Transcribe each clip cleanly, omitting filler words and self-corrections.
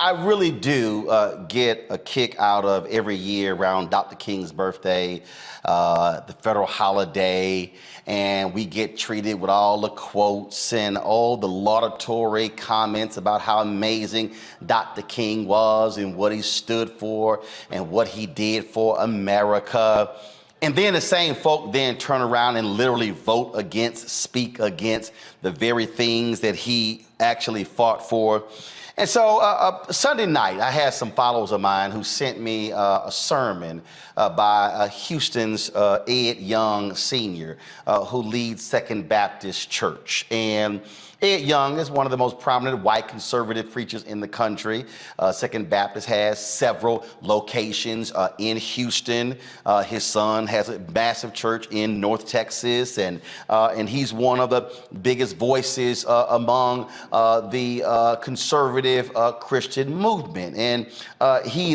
I really do get a kick out of every year around Dr. King's birthday, the federal holiday, and we get treated with all the quotes and all the laudatory comments about how amazing Dr. King was and what he stood for and what he did for America. And then the same folk then turn around and literally vote against, speak against the very things that he actually fought for. And so Sunday night, I had some followers of mine who sent me a sermon by Houston's Ed Young Sr., who leads Second Baptist Church. And Ed Young is one of the most prominent white conservative preachers in the country. Second Baptist has several locations in Houston. His son has a massive church in North Texas, and he's one of the biggest voices among the conservative Christian movement. And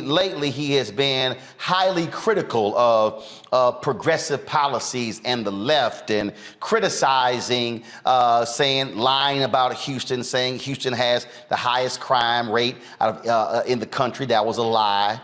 lately he has been highly critical of progressive policies and the left, and criticizing, lying about Houston, saying Houston has the highest crime rate in the country. That was a lie.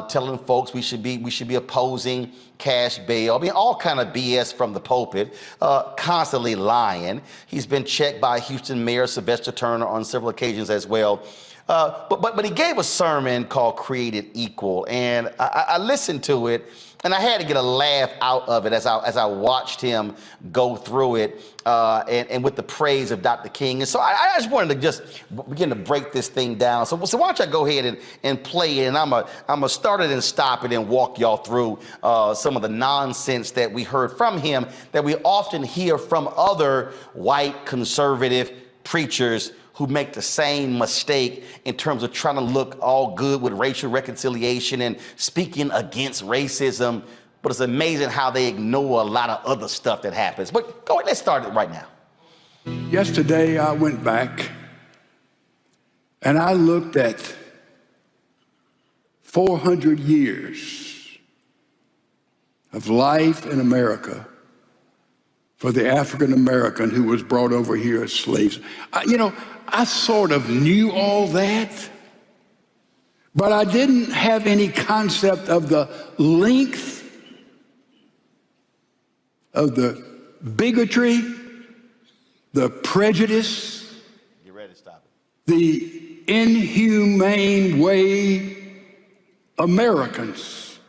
Telling folks we should be opposing cash bail. I mean, all kind of BS from the pulpit, constantly lying. He's been checked by Houston Mayor Sylvester Turner on several occasions as well. But he gave a sermon called Created Equal, and I listened to it, and I had to get a laugh out of it as I watched him go through it, and with the praise of Dr. King. And so I just wanted to just begin to break this thing down. So why don't I go ahead and play it, and I'm gonna start it and stop it and walk y'all through some of the nonsense that we heard from him that we often hear from other white conservative preachers who make the same mistake in terms of trying to look all good with racial reconciliation and speaking against racism. But it's amazing how they ignore a lot of other stuff that happens. But go ahead, let's start it right now. Yesterday, I went back and I looked at 400 years of life in America for the African American who was brought over here as slaves. I sort of knew all that, but I didn't have any concept of the length of the bigotry, the prejudice, get ready to stop it, the inhumane way Americans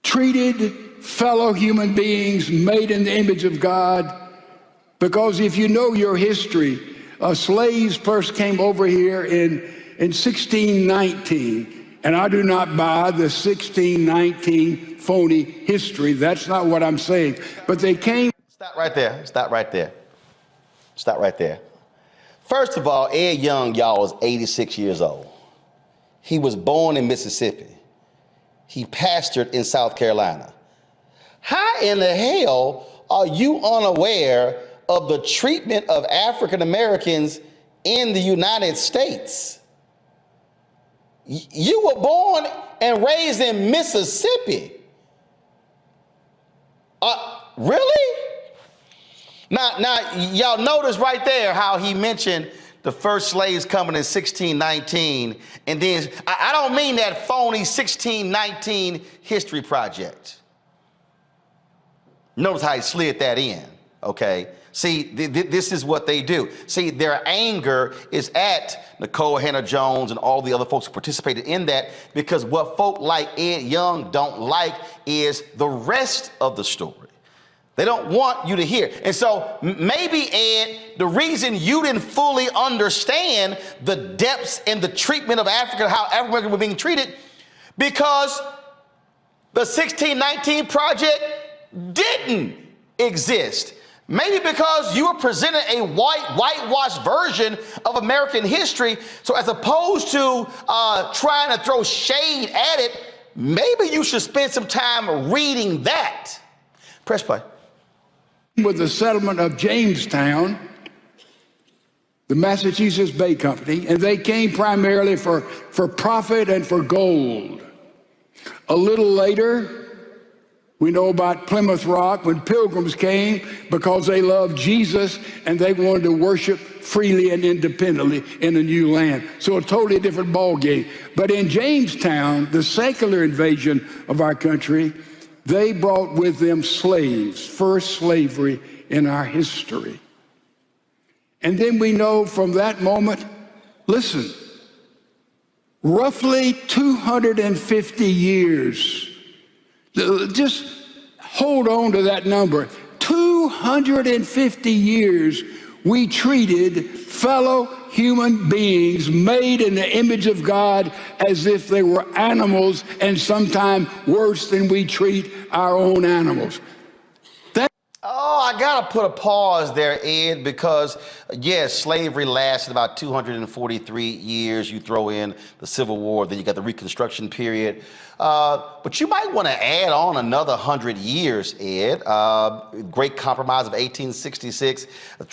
treated fellow human beings made in the image of God. Because if you know your history, slaves first came over here in 1619, and I do not buy the 1619 phony history. That's not what I'm saying. But they came. Stop right there. Stop right there. Stop right there. First of all, Ed Young, y'all, was 86 years old. He was born in Mississippi. He pastored in South Carolina. How in the hell are you unaware of the treatment of African Americans in the United States? You were born and raised in Mississippi. Really? Now, y'all notice right there how he mentioned the first slaves coming in 1619, and then I don't mean that phony 1619 history project. Notice how he slid that in, okay? See, this is what they do. See, their anger is at Nicole Hannah-Jones and all the other folks who participated in that, because what folk like Ed Young don't like is the rest of the story. They don't want you to hear. And so maybe, Ed, the reason you didn't fully understand the depths and the treatment of Africa, how African Americans were being treated, because the 1619 Project didn't exist. Maybe because you were presented a whitewashed version of American history. So as opposed to trying to throw shade at it, maybe you should spend some time reading that. Press play. With the settlement of Jamestown, the Massachusetts Bay Company, and they came primarily for profit and for gold. A little later, we know about Plymouth Rock when pilgrims came because they loved Jesus and they wanted to worship freely and independently in a new land. So a totally different ballgame. But in Jamestown, the secular invasion of our country, they brought with them slaves, first slavery in our history. And then we know from that moment, listen, roughly 250 years. Just hold on to that number. 250 years we treated fellow human beings made in the image of God as if they were animals, and sometimes worse than we treat our own animals. Oh, I gotta put a pause there, Ed, because yes, slavery lasted about 243 years. You throw in the Civil War, then you got the Reconstruction period. But you might want to add on another 100 years, Ed. Great Compromise of 1866,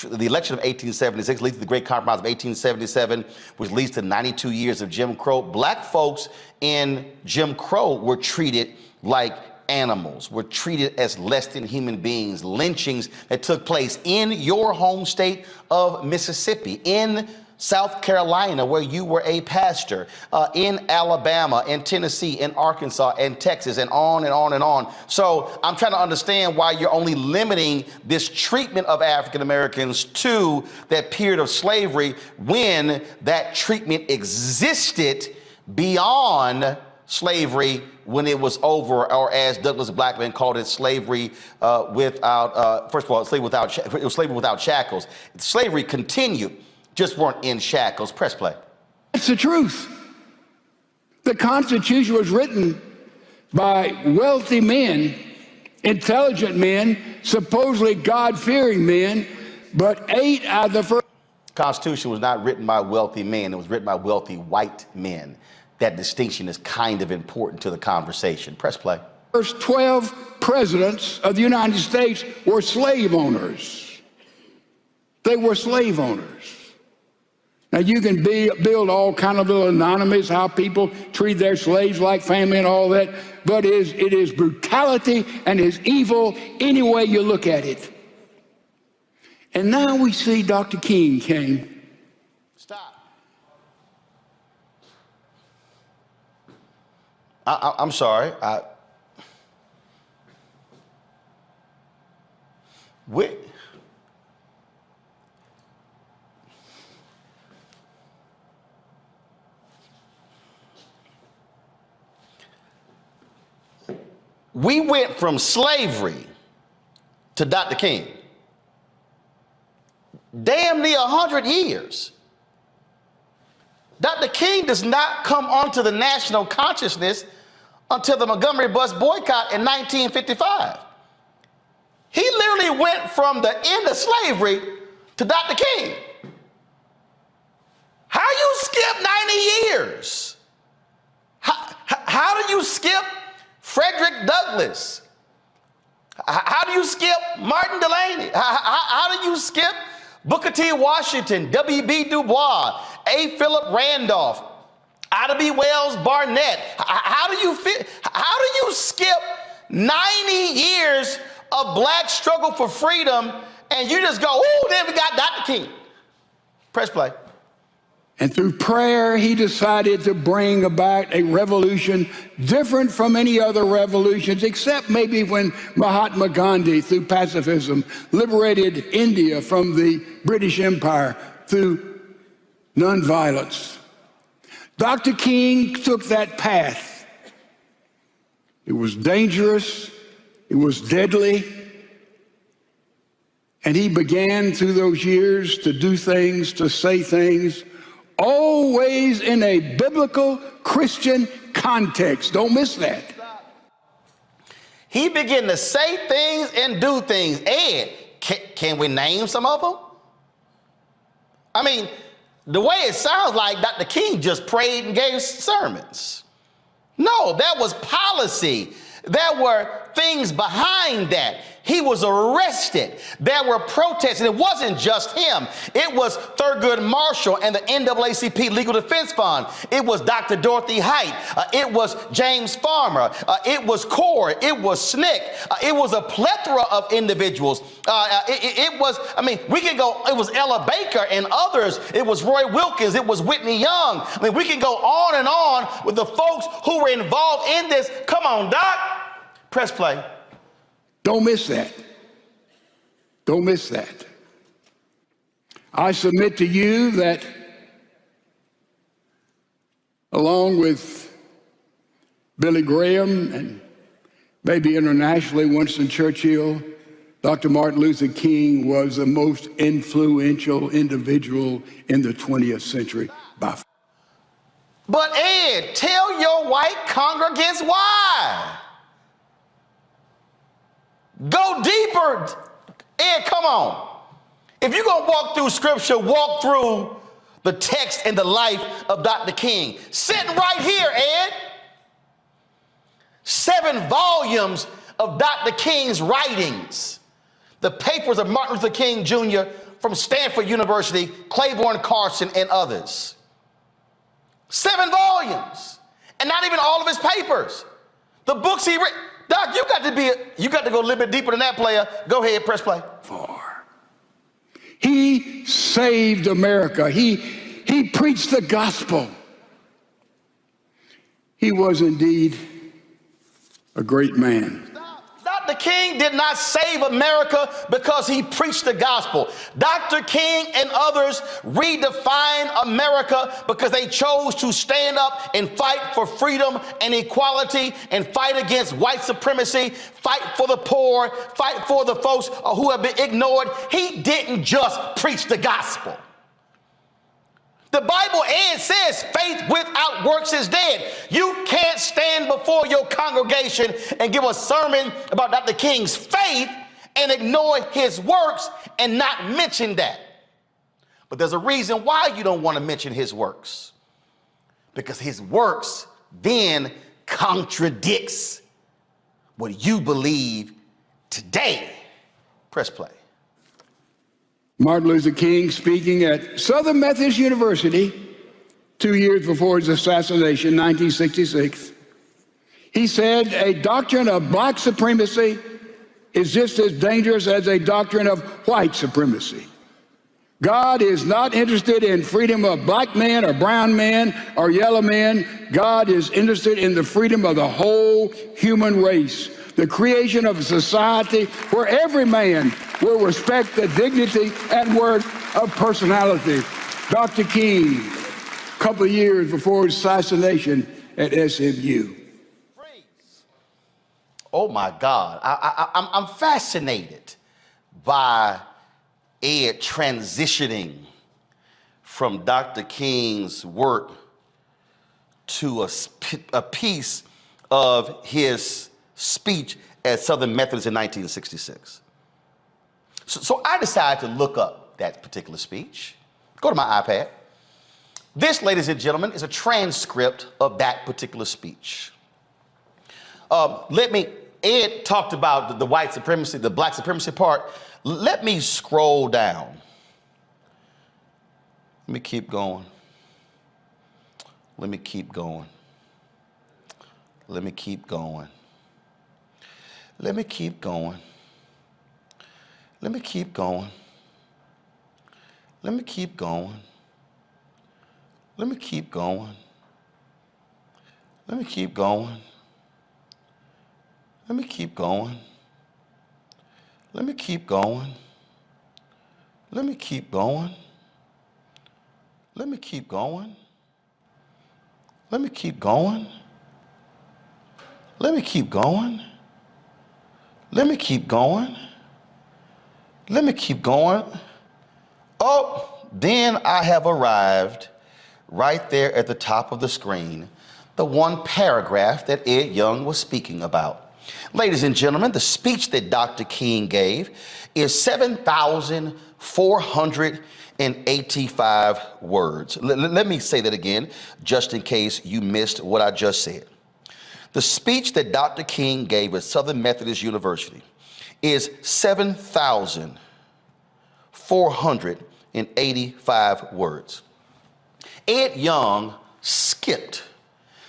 the election of 1876 leads to the Great Compromise of 1877, which leads to 92 years of Jim Crow. Black folks in Jim Crow were treated like animals, were treated as less than human beings. Lynchings that took place in your home state of Mississippi, in South Carolina, where you were a pastor, in Alabama, in Tennessee, in Arkansas, and Texas, and on and on and on. So I'm trying to understand why you're only limiting this treatment of African Americans to that period of slavery when that treatment existed beyond slavery when it was over, or as Douglas Blackman called it, slavery without, first of all, it was slavery without shackles. Slavery continued, just weren't in shackles. Press play. That's the truth. The Constitution was written by wealthy men, intelligent men, supposedly God-fearing men, but 8 out of the first. Constitution was not written by wealthy men. It was written by wealthy white men. That distinction is kind of important to the conversation. Press play. First 12 presidents of the United States were slave owners. They were slave owners. Now you can build all kind of little anonymous how people treat their slaves like family and all that, but it is brutality and is evil any way you look at it. And now we see Dr. King came. Stop. I'm sorry. We went from slavery to Dr. King. Damn near 100 years. Dr. King does not come onto the national consciousness until the Montgomery bus boycott in 1955. He literally went from the end of slavery to Dr. King. How you skip 90 years? How do you skip Frederick Douglass? How do you skip Martin Delany? How do you skip Booker T. Washington, W.B. Du Bois, A. Philip Randolph, Ida B. Wells Barnett? How do you skip 90 years of black struggle for freedom and you just go, ooh, then we got Dr. King? Press play. And through prayer, he decided to bring about a revolution different from any other revolutions, except maybe when Mahatma Gandhi, through pacifism, liberated India from the British Empire through nonviolence. Dr. King took that path. It was dangerous. It was deadly. And he began through those years to do things, to say things, always in a biblical Christian context. Don't miss that. He began to say things and do things. Ed, can we name some of them? I mean, the way it sounds like Dr. King just prayed and gave sermons. No, that was policy. There were things behind that. He was arrested. There were protests, and it wasn't just him. It was Thurgood Marshall and the NAACP Legal Defense Fund. It was Dr. Dorothy Height. It was James Farmer. It was Core. It was SNCC. It was a plethora of individuals. It was, I mean, we can go, it was Ella Baker and others. It was Roy Wilkins. It was Whitney Young. I mean, we can go on and on with the folks who were involved in this. Come on, Doc. Press play. Don't miss that. Don't miss that. I submit to you that along with Billy Graham and maybe internationally Winston Churchill, Dr. Martin Luther King was the most influential individual in the 20th century by far. But Ed, tell your white congregants why. Go deeper. Ed, come on. If you're going to walk through scripture, walk through the text and the life of Dr. King. Sitting right here, Ed. 7 volumes of Dr. King's writings. The papers of Martin Luther King Jr. from Stanford University, Claiborne Carson, and others. 7 volumes. And not even all of his papers. The books he read. Doc, you got to go a little bit deeper than that, player. Go ahead, press play. He saved America. He preached the gospel. He was indeed a great man. Dr. King did not save America because he preached the gospel. Dr. King and others redefined America because they chose to stand up and fight for freedom and equality and fight against white supremacy, fight for the poor, fight for the folks who have been ignored. He didn't just preach the gospel. The Bible, Ed, says faith without works is dead. You can't stand before your congregation and give a sermon about Dr. King's faith and ignore his works and not mention that. But there's a reason why you don't want to mention his works. Because his works then contradicts what you believe today. Press play. Martin Luther King speaking at Southern Methodist University 2 years before his assassination, 1966. He said, a doctrine of black supremacy is just as dangerous as a doctrine of white supremacy. God is not interested in freedom of black men or brown men or yellow men. God is interested in the freedom of the whole human race, the creation of a society where every man will respect the dignity and worth of personality. Dr. King, a couple of years before his assassination at SMU. Oh my God, I'm fascinated by Ed transitioning from Dr. King's work to a piece of his speech at Southern Methodist in 1966. So I decided to look up that particular speech. Go to my iPad. This, ladies and gentlemen, is a transcript of that particular speech. Ed talked about the white supremacy, the black supremacy part. Let me scroll down. Let me keep going. Let me keep going. Let me keep going. Let me keep going. Let me keep going. Let me keep going. Let me keep going. Let me keep going. Let me keep going. Let me keep going. Let me keep going. Let me keep going. Let me keep going. Let me keep going. Let me keep going. Let me keep going. Oh, then I have arrived right there at the top of the screen, the one paragraph that Ed Young was speaking about. Ladies and gentlemen, the speech that Dr. King gave is 7,485 words. Let me say that again, just in case you missed what I just said. The speech that Dr. King gave at Southern Methodist University is 7,485 words. Ed Young skipped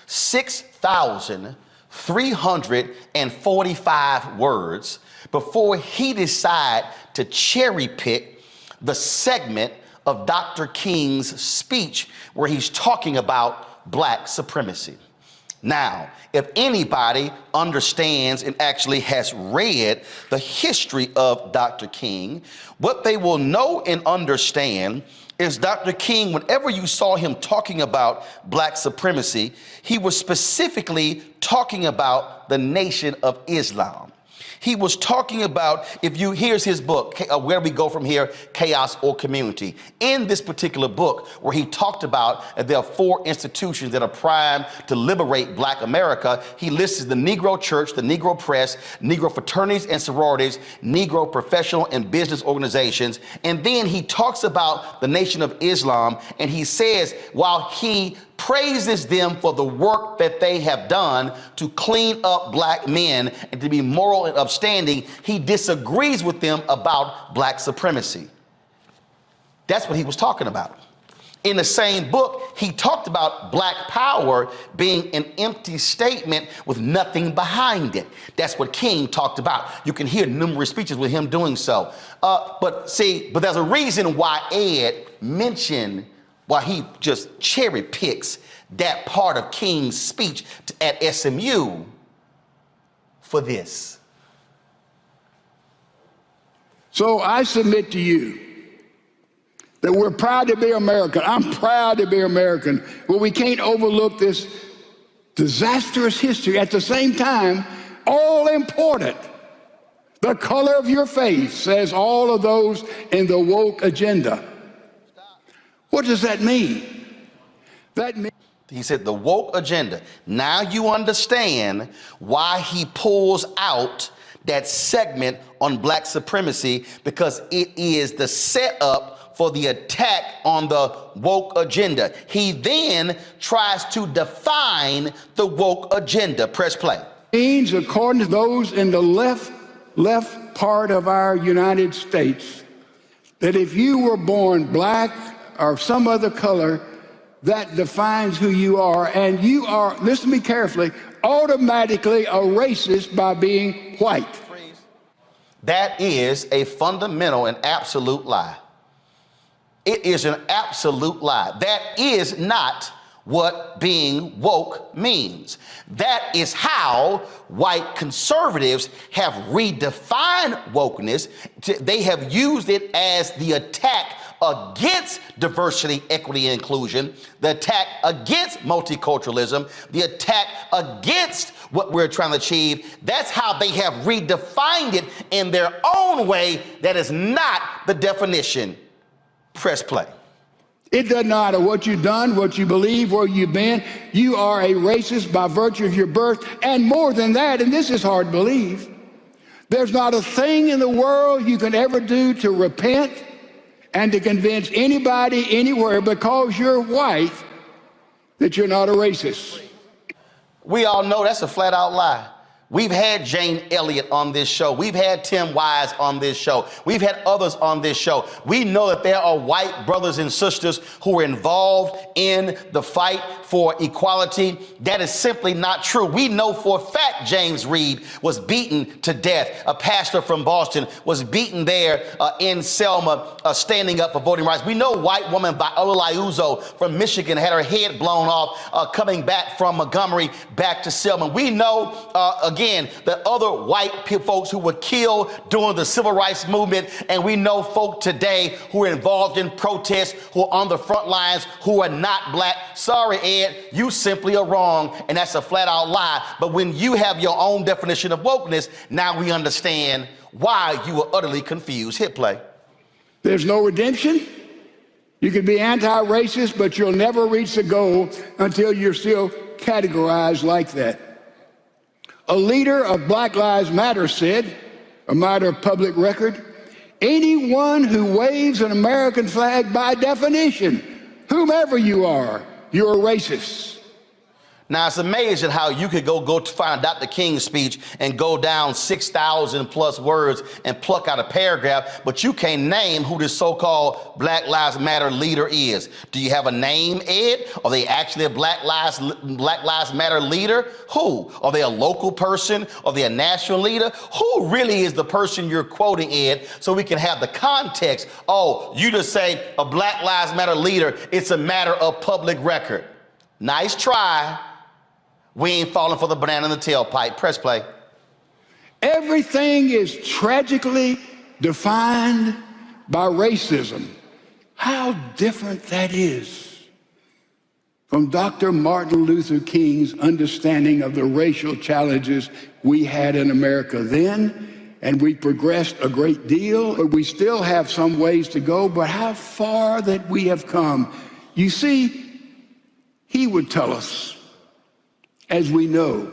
6,345 words before he decided to cherry pick the segment of Dr. King's speech where he's talking about black supremacy. Now, if anybody understands and actually has read the history of Dr. King, what they will know and understand is Dr. King, whenever you saw him talking about black supremacy, he was specifically talking about the Nation of Islam. He was talking about, here's his book, Where We Go From Here, Chaos or Community. In this particular book, where he talked about there are 4 institutions that are primed to liberate black America, he lists the Negro Church, the Negro Press, Negro fraternities and sororities, Negro professional and business organizations. And then he talks about the Nation of Islam, and he says, while he praises them for the work that they have done to clean up black men and to be moral and upstanding, he disagrees with them about black supremacy. That's what he was talking about. In the same book, he talked about black power being an empty statement with nothing behind it. That's what King talked about. You can hear numerous speeches with him doing so. But there's a reason why Ed mentioned, why he just cherry picks that part of King's speech at SMU for this. So I submit to you that we're proud to be American. I'm proud to be American, but we can't overlook this disastrous history. At the same time, all important, the color of your faith says all of those in the woke agenda. What does that mean? He said the woke agenda. Now you understand why he pulls out that segment on black supremacy, because it is the setup for the attack on the woke agenda. He then tries to define the woke agenda. Press play. Means, according to those in the left part of our United States, that if you were born black or some other color, that defines who you are, and you are, listen to me carefully, automatically a racist by being white. That is a fundamental and absolute lie. It is an absolute lie. That is not what being woke means. That is how white conservatives have redefined wokeness. They have used it as the attack against diversity, equity, and inclusion, the attack against multiculturalism, the attack against what we're trying to achieve. That's how they have redefined it in their own way. That is not the definition. Press play. It doesn't matter what you've done, what you believe, where you've been. You are a racist by virtue of your birth. And more than that, and this is hard to believe, there's not a thing in the world you can ever do to repent and to convince anybody anywhere because you're white that you're not a racist. We all know that's a flat out lie. We've had Jane Elliott on this show. We've had Tim Wise on this show. We've had others on this show. We know that there are white brothers and sisters who are involved in the fight for equality. That is simply not true. We know for a fact James Reed was beaten to death. A pastor from Boston was beaten there in Selma, standing up for voting rights. We know white woman Viola Liuzzo from Michigan had her head blown off coming back from Montgomery back to Selma. We know, again, that other white folks who were killed during the civil rights movement, and we know folk today who are involved in protests, who are on the front lines, who are not black. Sorry, Ed, you simply are wrong, and that's a flat out lie. But when you have your own definition of wokeness, now we understand why you were utterly confused. Hit play. There's no redemption. You can be anti-racist, but you'll never reach the goal until you're still categorized like that. A leader of Black Lives Matter said, a matter of public record, anyone who waves an American flag by definition, whomever you are, you're a racist. Now, it's amazing how you could go to find Dr. King's speech and go down 6,000 plus words and pluck out a paragraph, but you can't name who this so-called Black Lives Matter leader is. Do you have a name, Ed? Are they actually a Black Lives Matter leader? Who? Are they a local person? Are they a national leader? Who really is the person you're quoting, Ed, so we can have the context? Oh, you just say a Black Lives Matter leader, it's a matter of public record. Nice try. We ain't falling for the banana in the tailpipe. Press play. Everything is tragically defined by racism. How different that is from Dr. Martin Luther King's understanding of the racial challenges we had in America then, and we progressed a great deal, but we still have some ways to go, but how far that we have come. You see, he would tell us, as we know,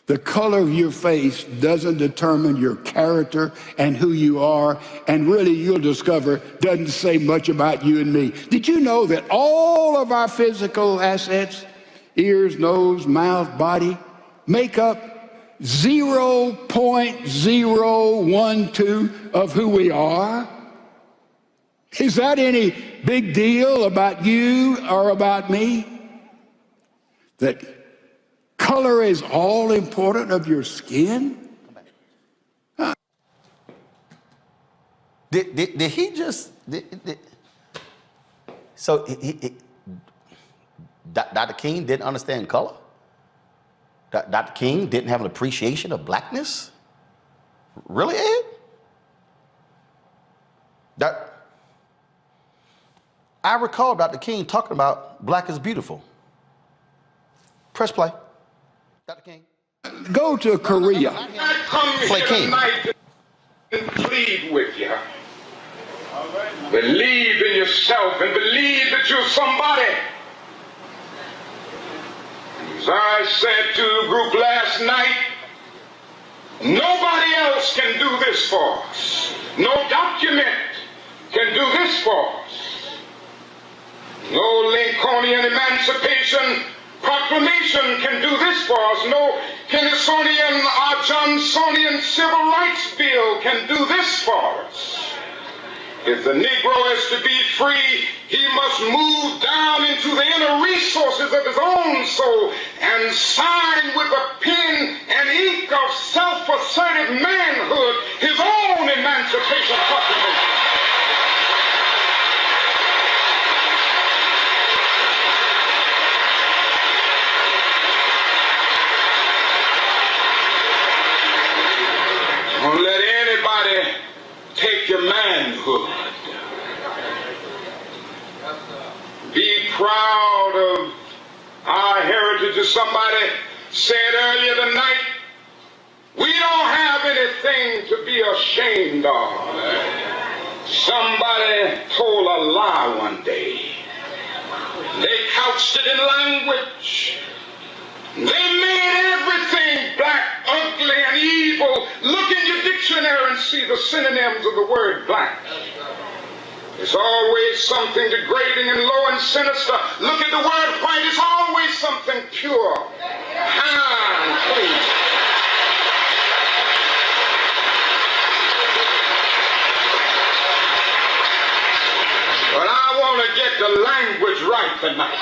the color of your face doesn't determine your character and who you are, and really you'll discover doesn't say much about you and me. Did you know that all of our physical assets, ears, nose, mouth, body, make up 0.012 of who we are? Is that any big deal about you or about me? That color is all important of your skin? Did he just? So Dr. King didn't understand color? Dr. King didn't have an appreciation of blackness? Really, Ed? I recall Dr. King talking about black is beautiful. Press play. Dr. King. Go to Korea. I come Play here King. tonight and plead with you. Believe in yourself and believe that you're somebody. As I said to the group last night, nobody else can do this for us. No document can do this for us. No Lincolnian Emancipation Proclamation can do this for us. No Kennisonian or Johnsonian Civil Rights Bill can do this for us. If the Negro is to be free, he must move down into the inner resources of his own soul and sign with a pen and ink of self-assertive manhood his own Emancipation Proclamation. Don't let anybody take your manhood. Be proud of our heritage. As somebody said earlier tonight, we don't have anything to be ashamed of. Somebody told a lie one day. They couched it in language. They made everything black, ugly, and evil. Look in your dictionary and see the synonyms of the word black. There's always something degrading and low and sinister. Look at the word white. It's always something pure, high, and clean. But I want to get the language right tonight.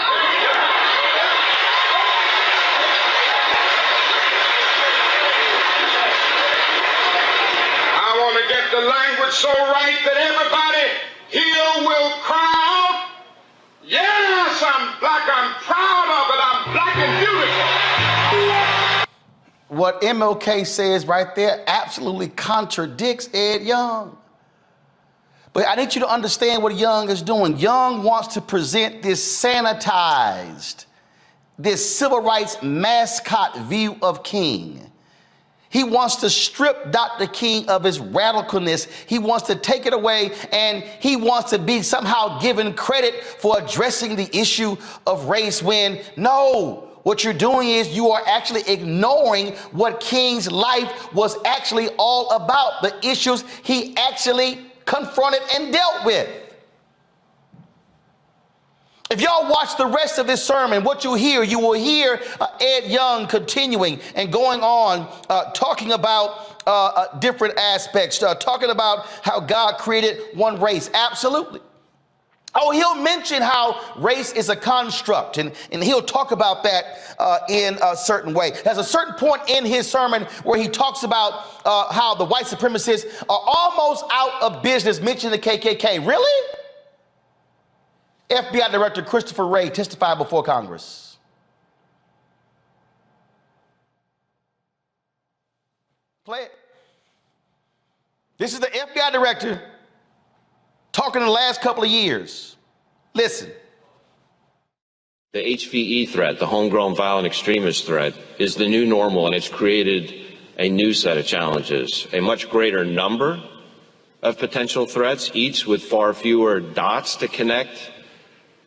Get the language so right that everybody here will cry out, yes, I'm black, I'm proud of it, I'm black and beautiful. What MLK says right there absolutely contradicts Ed Young. But I need you to understand what Young is doing. Young wants to present this sanitized, this civil rights mascot view of King. He wants to strip Dr. King of his radicalness. He wants to take it away, and he wants to be somehow given credit for addressing the issue of race when, no, what you're doing is you are actually ignoring what King's life was actually all about, the issues he actually confronted and dealt with. If y'all watch the rest of this sermon, what you will hear Ed Young continuing and going on, talking about different aspects, talking about how God created one race. Absolutely. Oh, he'll mention how race is a construct, and he'll talk about that in a certain way. There's a certain point in his sermon where he talks about how the white supremacists are almost out of business mentioning the KKK. Really? FBI Director Christopher Wray testified before Congress. Play it. This is the FBI Director talking in the last couple of years. Listen. The HVE threat, the homegrown violent extremist threat, is the new normal, and it's created a new set of challenges, a much greater number of potential threats, each with far fewer dots to connect,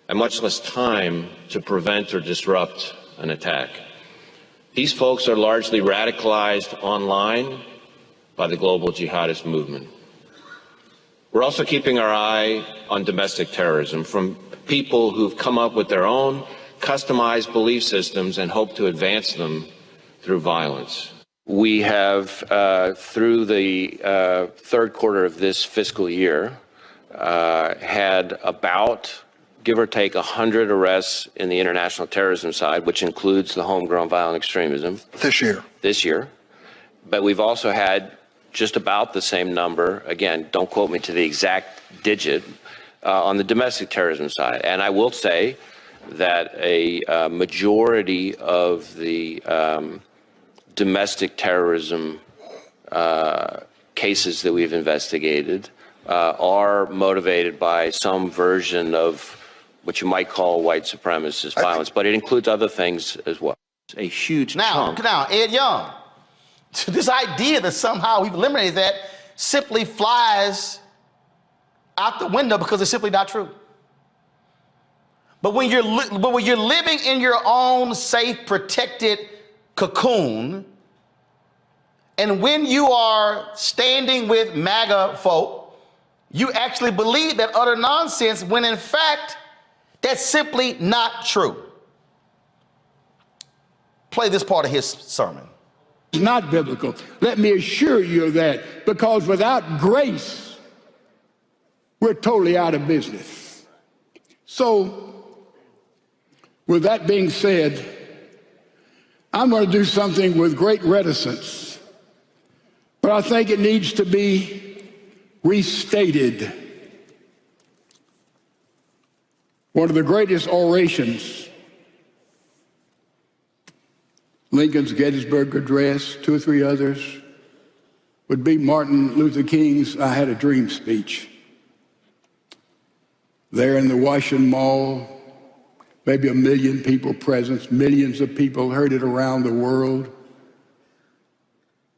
and much less time to prevent or disrupt an attack. These folks are largely radicalized online by the global jihadist movement. We're also keeping our eye on domestic terrorism from people who've come up with their own customized belief systems and hope to advance them through violence. We have, through the third quarter of this fiscal year, had about, give or take, 100 arrests in the international terrorism side, which includes the homegrown violent extremism. This year. But we've also had just about the same number, again, don't quote me to the exact digit, on the domestic terrorism side. And I will say that a majority of the domestic terrorism cases that we've investigated are motivated by some version of what you might call white supremacist violence, but it includes other things as well. It's a huge chunk. Now, Ed Young, this idea that somehow we've eliminated that simply flies out the window because it's simply not true. But when you're living in your own safe, protected cocoon, and when you are standing with MAGA folk, you actually believe that utter nonsense when in fact, that's simply not true. Play this part of his sermon. It's not biblical. Let me assure you of that, because without grace, we're totally out of business. So, with that being said, I'm going to do something with great reticence, but I think it needs to be restated. One of the greatest orations, Lincoln's Gettysburg Address, 2 or 3 others, would be Martin Luther King's I Had a Dream speech. There in the Washington Mall, maybe 1 million people present, millions of people heard it around the world.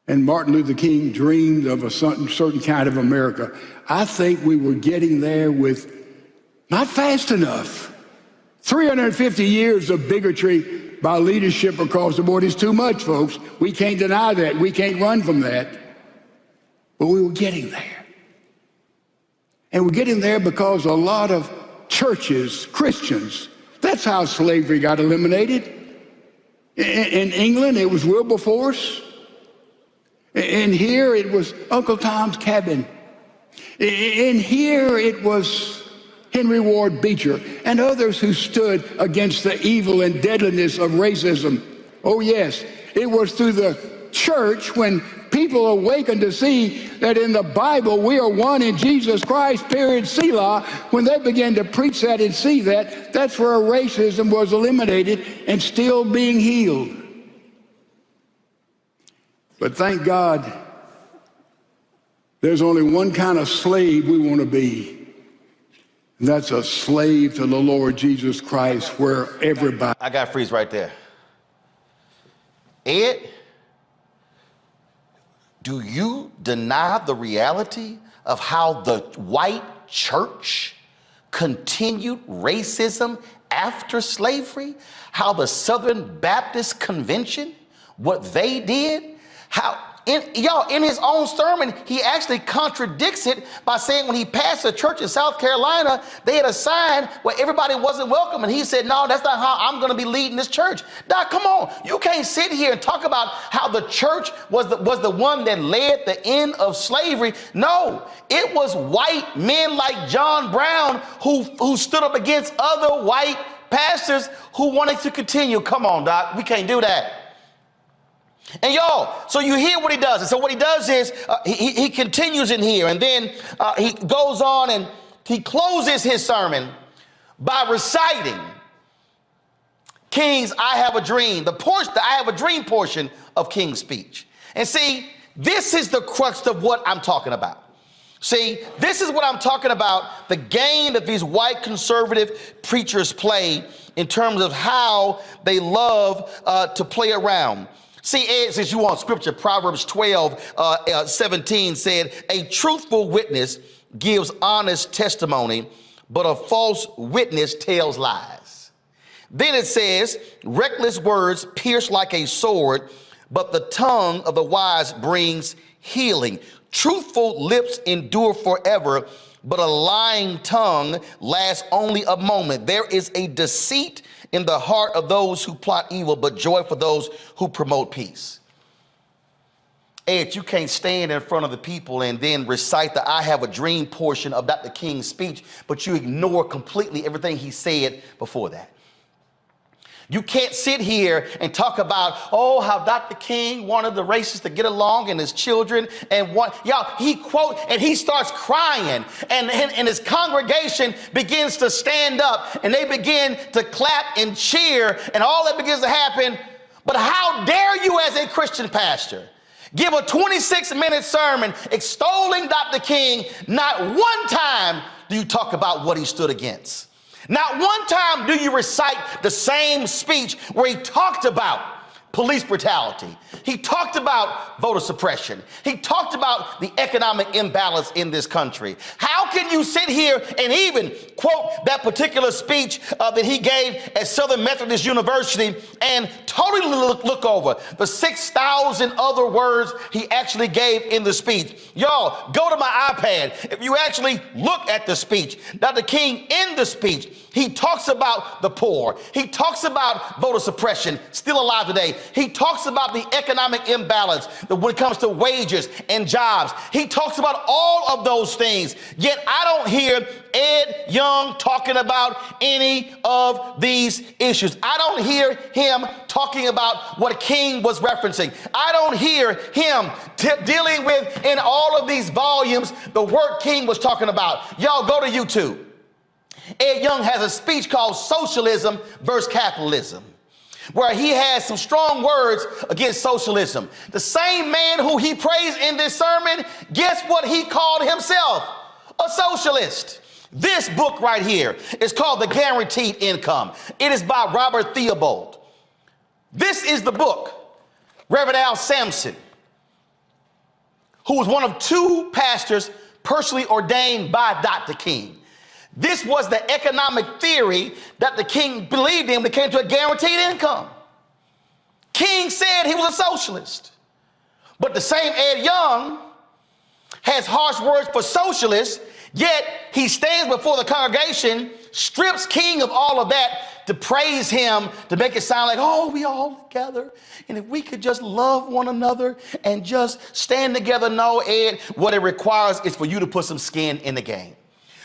And Martin Luther King dreamed of a certain kind of America. I think we were getting there with not fast enough. 350 years of bigotry by leadership across the board is too much, folks. We can't deny that. We can't run from that. But we were getting there. And we're getting there because a lot of churches, Christians, that's how slavery got eliminated. In England, it was Wilberforce. And here it was Uncle Tom's Cabin. And here it was Henry Ward Beecher and others who stood against the evil and deadliness of racism. Oh yes, it was through the church when people awakened to see that in the Bible we are one in Jesus Christ, period, Selah. When they began to preach that and see that, that's where racism was eliminated and still being healed. But thank God, there's only one kind of slave we want to be. And that's a slave to the Lord Jesus Christ, where everybody... I got to freeze right there. Ed, do you deny the reality of how the white church continued racism after slavery? How the Southern Baptist Convention, what they did? How In his own sermon, he actually contradicts it by saying when he passed a church in South Carolina, they had a sign where everybody wasn't welcome. And he said, no, that's not how I'm going to be leading this church. Doc, come on. You can't sit here and talk about how the church was the one that led the end of slavery. No, it was white men like John Brown who stood up against other white pastors who wanted to continue. Come on, Doc. We can't do that. And y'all, so you hear what he does. And so what he does is he continues in here, and then he goes on and he closes his sermon by reciting King's I Have a Dream, the I Have a Dream portion of King's speech. And see, this is the crux of what I'm talking about. See, this is what I'm talking about, the game that these white conservative preachers play in terms of how they love to play around. See, Ed, since you want scripture, Proverbs 12:17 said, a truthful witness gives honest testimony, but a false witness tells lies. Then it says, reckless words pierce like a sword, but the tongue of the wise brings healing. Truthful lips endure forever, but a lying tongue lasts only a moment. There is a deceit in the heart of those who plot evil, but joy for those who promote peace. Ed, you can't stand in front of the people and then recite the I Have a Dream portion of Dr. King's speech, but you ignore completely everything he said before that. You can't sit here and talk about, oh, how Dr. King wanted the races to get along and his children and he quote, and he starts crying and his congregation begins to stand up and they begin to clap and cheer and all that begins to happen. But how dare you as a Christian pastor give a 26-minute sermon extolling Dr. King? Not one time do you talk about what he stood against. Not one time do you recite the same speech where he talked about police brutality. He talked about voter suppression. He talked about the economic imbalance in this country. How can you sit here and even quote that particular speech that he gave at Southern Methodist University and totally look over the 6,000 other words he actually gave in the speech? Y'all, go to my iPad. If you actually look at the speech, Dr. King in the speech, he talks about the poor. He talks about voter suppression, still alive today. He talks about the economic imbalance when it comes to wages and jobs. He talks about all of those things. Yet I don't hear Ed Young talking about any of these issues. I don't hear him talking about what King was referencing. I don't hear him dealing with, in all of these volumes, the work King was talking about. Y'all go to YouTube. Ed Young has a speech called Socialism versus Capitalism, where he has some strong words against socialism. The same man who he praised in this sermon, guess what he called himself? A socialist. This book right here is called The Guaranteed Income. It is by Robert Theobald. This is the book. Reverend Al Sampson, who was one of two pastors personally ordained by Dr. King. This was the economic theory that the King believed in when it came to a guaranteed income. King said he was a socialist. But the same Ed Young has harsh words for socialists, yet he stands before the congregation, strips King of all of that to praise him, to make it sound like, oh, we all together. And if we could just love one another and just stand together. No, Ed, what it requires is for you to put some skin in the game.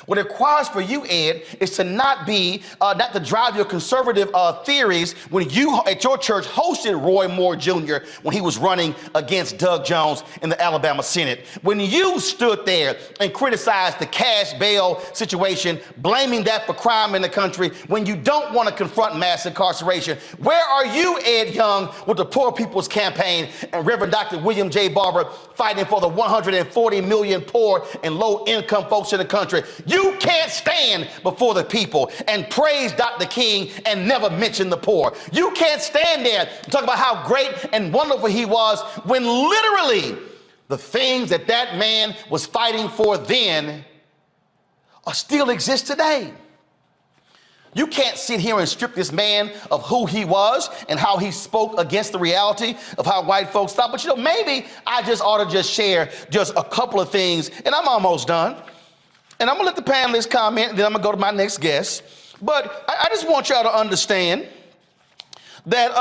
What it requires for you, Ed, is to not to drive your conservative theories when you at your church hosted Roy Moore Jr. when he was running against Doug Jones in the Alabama Senate. When you stood there and criticized the cash bail situation, blaming that for crime in the country, when you don't want to confront mass incarceration. Where are you, Ed Young, with the Poor People's Campaign and Reverend Dr. William J. Barber fighting for the 140 million poor and low-income folks in the country? You can't stand before the people and praise Dr. King and never mention the poor. You can't stand there and talk about how great and wonderful he was when literally the things that man was fighting for then still exist today. You can't sit here and strip this man of who he was and how he spoke against the reality of how white folks thought. But maybe I just ought to just share just a couple of things, and I'm almost done. And I'm gonna let the panelists comment, and then I'm gonna go to my next guest. But I just want y'all to understand that,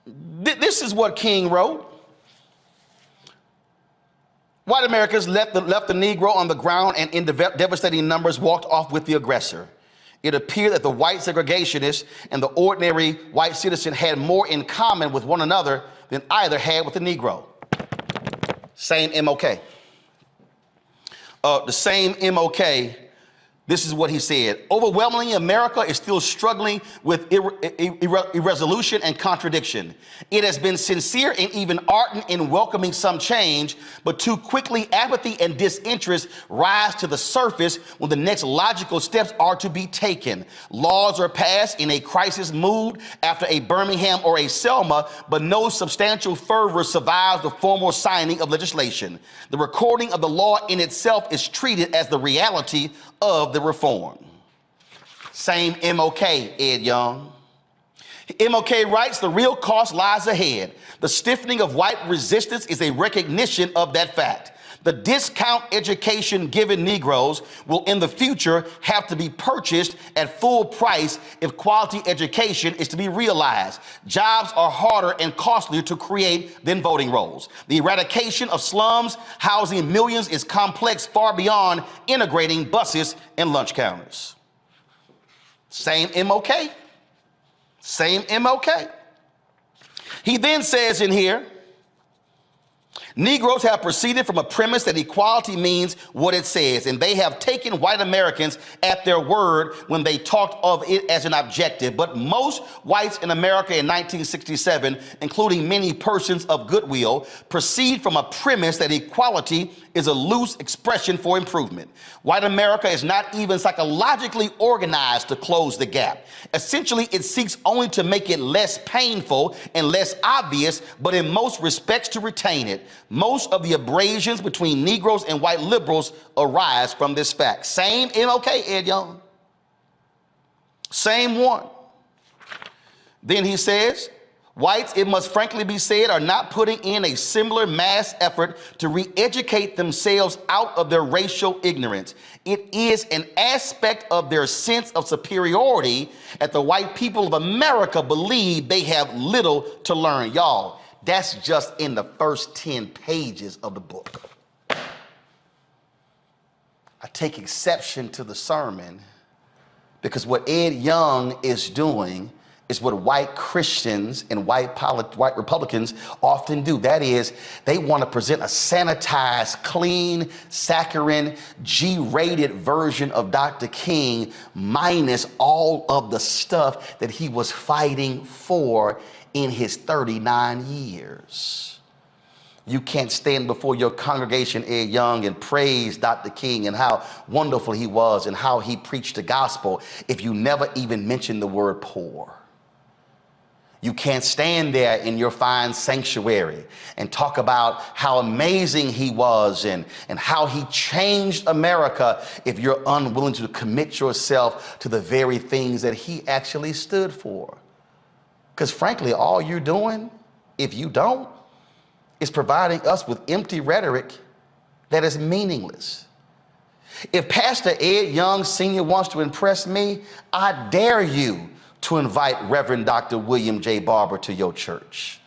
this is what King wrote. White Americans left the Negro on the ground and in devastating numbers walked off with the aggressor. It appeared that the white segregationists and the ordinary white citizen had more in common with one another than either had with the Negro. Same MLK. The same MLK, this is what he said. Overwhelmingly, America is still struggling with irresolution and contradiction. It has been sincere and even ardent in welcoming some change, but too quickly apathy and disinterest rise to the surface when the next logical steps are to be taken. Laws are passed in a crisis mood after a Birmingham or a Selma, but no substantial fervor survives the formal signing of legislation. The recording of the law in itself is treated as the reality of the reform. Same MLK, Ed Young. MLK writes, the real cost lies ahead. The stiffening of white resistance is a recognition of that fact. The discount education given Negroes will in the future have to be purchased at full price if quality education is to be realized. Jobs are harder and costlier to create than voting rolls. The eradication of slums housing millions is complex far beyond integrating buses and lunch counters. Same MLK. Same MLK. He then says in here, Negroes have proceeded from a premise that equality means what it says, and they have taken white Americans at their word when they talked of it as an objective. But most whites in America in 1967, including many persons of goodwill, proceed from a premise that equality is a loose expression for improvement. White America is not even psychologically organized to close the gap. Essentially, it seeks only to make it less painful and less obvious, but in most respects to retain it. Most of the abrasions between Negroes and white liberals arise from this fact. Same MLK, Ed Young. Same one. Then he says, whites, it must frankly be said, are not putting in a similar mass effort to re-educate themselves out of their racial ignorance. It is an aspect of their sense of superiority that the white people of America believe they have little to learn. Y'all, that's just in the first 10 pages of the book. I take exception to the sermon because what Ed Young is doing is what white Christians and white Republicans often do. That is, they want to present a sanitized, clean, saccharine, G-rated version of Dr. King minus all of the stuff that he was fighting for in his 39 years. You can't stand before your congregation, Ed Young, and praise Dr. King and how wonderful he was and how he preached the gospel if you never even mention the word poor. You can't stand there in your fine sanctuary and talk about how amazing he was and how he changed America if you're unwilling to commit yourself to the very things that he actually stood for. Because frankly, all you're doing, if you don't, is providing us with empty rhetoric that is meaningless. If Pastor Ed Young Sr. wants to impress me, I dare you to invite Reverend Dr. William J. Barber to your church.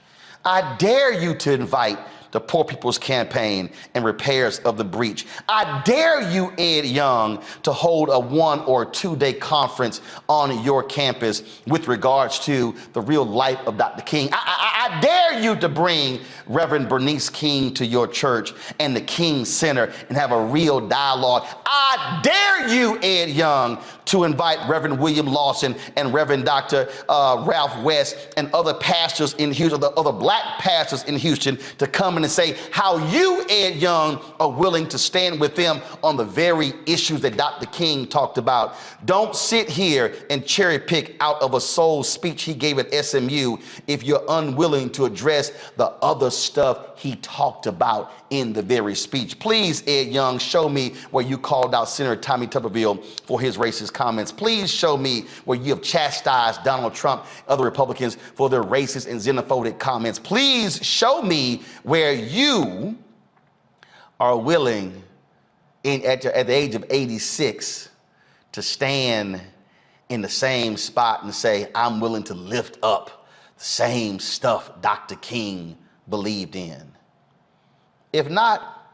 I dare you to invite the Poor People's Campaign and repairs of the breach. I dare you, Ed Young, to hold a 1 or 2 day conference on your campus with regards to the real life of Dr. King. I dare you to bring Reverend Bernice King to your church and the King Center and have a real dialogue. I dare you, Ed Young, to invite Reverend William Lawson and Reverend Dr. Ralph West and other pastors in Houston, the other black pastors in Houston, to come in and say how you, Ed Young, are willing to stand with them on the very issues that Dr. King talked about. Don't sit here and cherry pick out of a soul speech he gave at SMU if you're unwilling willing to address the other stuff he talked about in the very speech. Please, Ed Young, show me where you called out Senator Tommy Tuberville for his racist comments. Please show me where you have chastised Donald Trump, other Republicans, for their racist and xenophobic comments. Please show me where you are willing, at the age of 86, to stand in the same spot and say, I'm willing to lift up the same stuff Dr. King believed in. If not,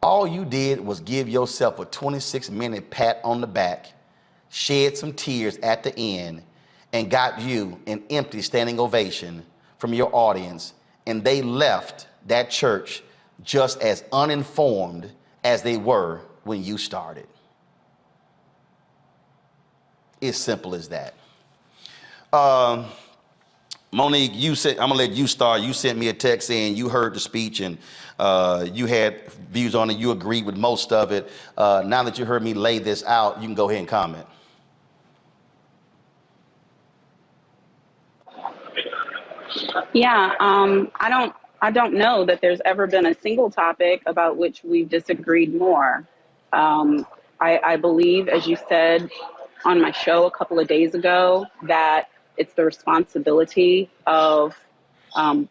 all you did was give yourself a 26-minute pat on the back, shed some tears at the end, and got you an empty standing ovation from your audience, and they left that church just as uninformed as they were when you started. It's simple as that. Monique, you said, I'm gonna let you start. You sent me a text saying you heard the speech and you had views on it. You agreed with most of it. Now that you heard me lay this out, you can go ahead and comment. Yeah, I don't know that there's ever been a single topic about which we've disagreed more. I believe, as you said on my show a couple of days ago, that it's the responsibility of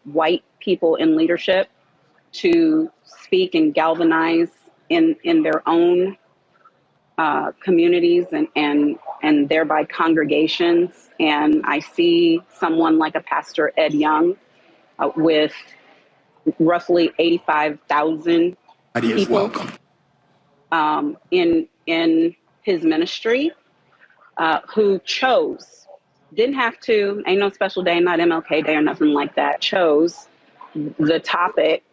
white people in leadership to speak and galvanize in their own communities and thereby congregations. And I see someone like a Pastor Ed Young with roughly 85,000 people in his ministry, who chose, didn't have to, ain't no special day, not MLK Day or nothing like that, chose the topic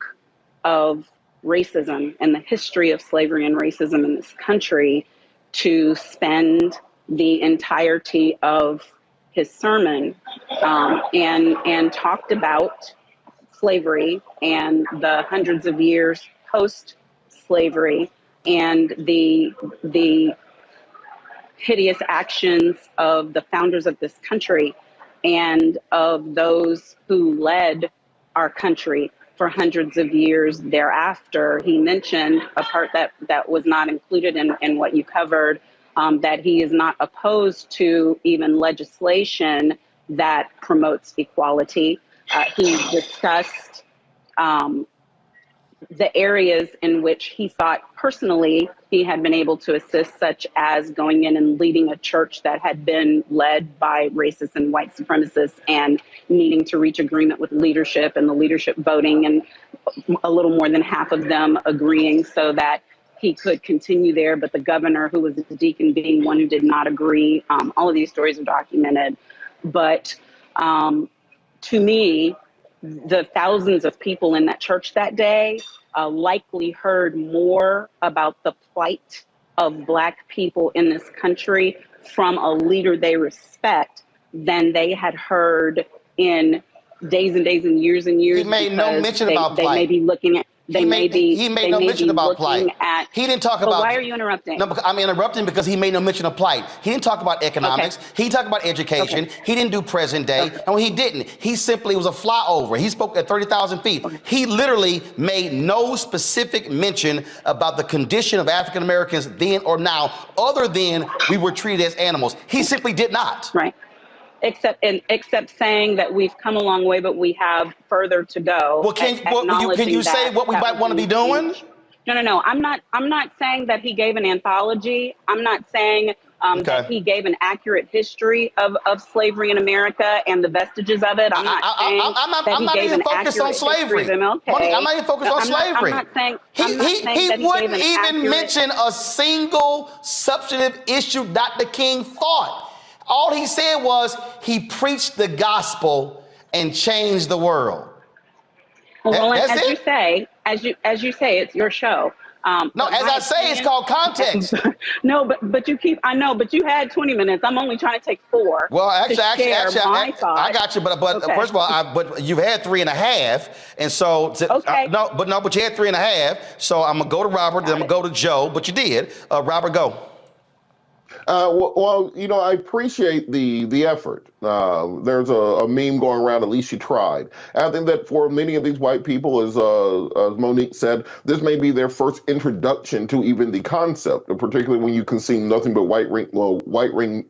of racism and the history of slavery and racism in this country to spend the entirety of his sermon and talked about slavery and the hundreds of years post-slavery and the hideous actions of the founders of this country and of those who led our country for hundreds of years thereafter. He mentioned a part that was not included in what you covered, that he is not opposed to even legislation that promotes equality. He discussed the areas in which he thought personally he had been able to assist, such as going in and leading a church that had been led by racists and white supremacists and needing to reach agreement with leadership and the leadership voting and a little more than half of them agreeing so that he could continue there, but the governor, who was the deacon, being one who did not agree. All of these stories are documented. But to me, the thousands of people in that church that day likely heard more about the plight of Black people in this country from a leader they respect than they had heard in days and days and years and years. He made no mention about plight. They may be looking at. He made no mention about plight. He didn't talk about. Why are you interrupting? No, I'm interrupting because he made no mention of plight. He didn't talk about economics. Okay. He didn't talk about education. Okay. He didn't do present day. Okay. No, he didn't. He simply was a flyover. He spoke at 30,000 feet. Okay. He literally made no specific mention about the condition of African Americans then or now, other than we were treated as animals. He simply did not. Right. Except saying that we've come a long way, but we have further to go. Well, can you say what we might want to be doing? No. I'm not saying that he gave an anthology. I'm not saying that he gave an accurate history of slavery in America and the vestiges of it. I'm not saying that he gave an accurate history of MLK. I'm not even focused on slavery. I'm not saying he wouldn't even mention a single substantive issue Dr. King fought. All he said was he preached the gospel and changed the world. Well, Roland, as you say, it's your show. No, as I say, it's called context. No, but you had 20 minutes. I'm only trying to take 4. Well, actually, I got you. But okay. First of all, but you've had 3.5, and so okay. But you had 3.5. So I'm gonna go to Robert, then I'm gonna go to Joe. But you did, Robert, go. Well, I appreciate the effort. There's a meme going around, at least you tried. And I think that for many of these white people, as Monique said, this may be their first introduction to even the concept, particularly when you consume nothing but white wing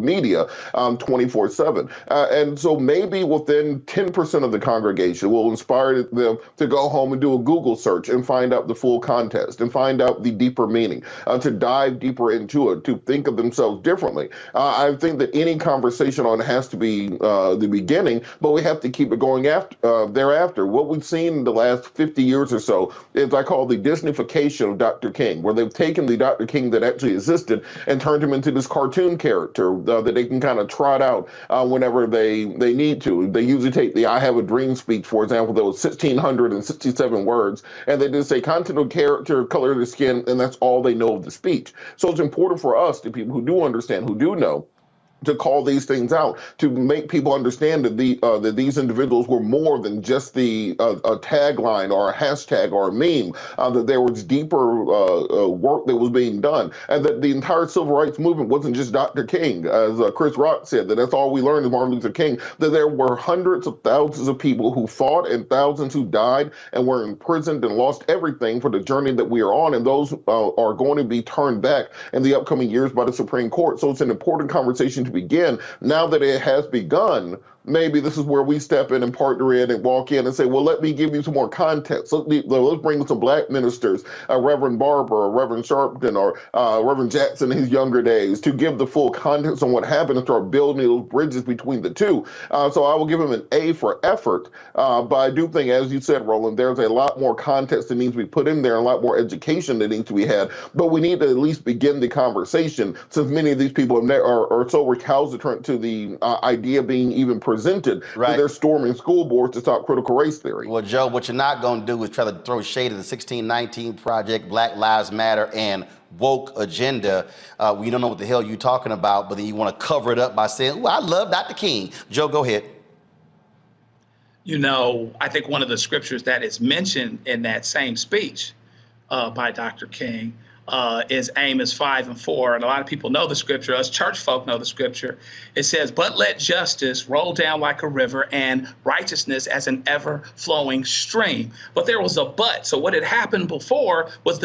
media 24/7. And so maybe within 10% of the congregation will inspire them to go home and do a Google search and find out the full context and find out the deeper meaning, to dive deeper into it, to think of themselves differently. I think that any conversation on it has to be the beginning, but we have to keep it going thereafter. What we've seen in the last 50 years or so is I call the Disneyfication of Dr. King, where they've taken the Dr. King that actually existed and turned him into this cartoon character that they can kind of trot out whenever they need to. They usually take the I Have a Dream speech, for example, that was 1,667 words, and they just say content of character, color of the skin, and that's all they know of the speech. So it's important for us, the people who do understand, who do know, to call these things out, to make people understand that that these individuals were more than just a tagline or a hashtag or a meme, that there was deeper work that was being done, and that the entire civil rights movement wasn't just Dr. King. As Chris Rock said, that's all we learned of Martin Luther King, that there were hundreds of thousands of people who fought and thousands who died and were imprisoned and lost everything for the journey that we are on, and those are going to be turned back in the upcoming years by the Supreme Court. So it's an important conversation to begin. Now that it has begun, maybe this is where we step in and partner in and walk in and say, well, let me give you some more context. Let's bring some black ministers, Reverend Barber or Reverend Sharpton or Reverend Jackson in his younger days, to give the full context on what happened and start building those bridges between the two. So I will give him an A for effort. But I do think, as you said, Roland, there's a lot more context that needs to be put in there, and a lot more education that needs to be had. But we need to at least begin the conversation, since many of these people are so recalcitrant to the idea being even presented, right, that they're storming school boards to stop critical race theory. Well, Joe, what you're not going to do is try to throw shade at the 1619 Project, Black Lives Matter, and woke agenda. We don't know what the hell you're talking about, but then you want to cover it up by saying, well, I love Dr. King. Joe, go ahead. I think one of the scriptures that is mentioned in that same speech by Dr. King is Amos 5:4, and a lot of people know the scripture. Us church folk know the scripture. It says, "But let justice roll down like a river, and righteousness as an ever-flowing stream." But there was a but. So what had happened before was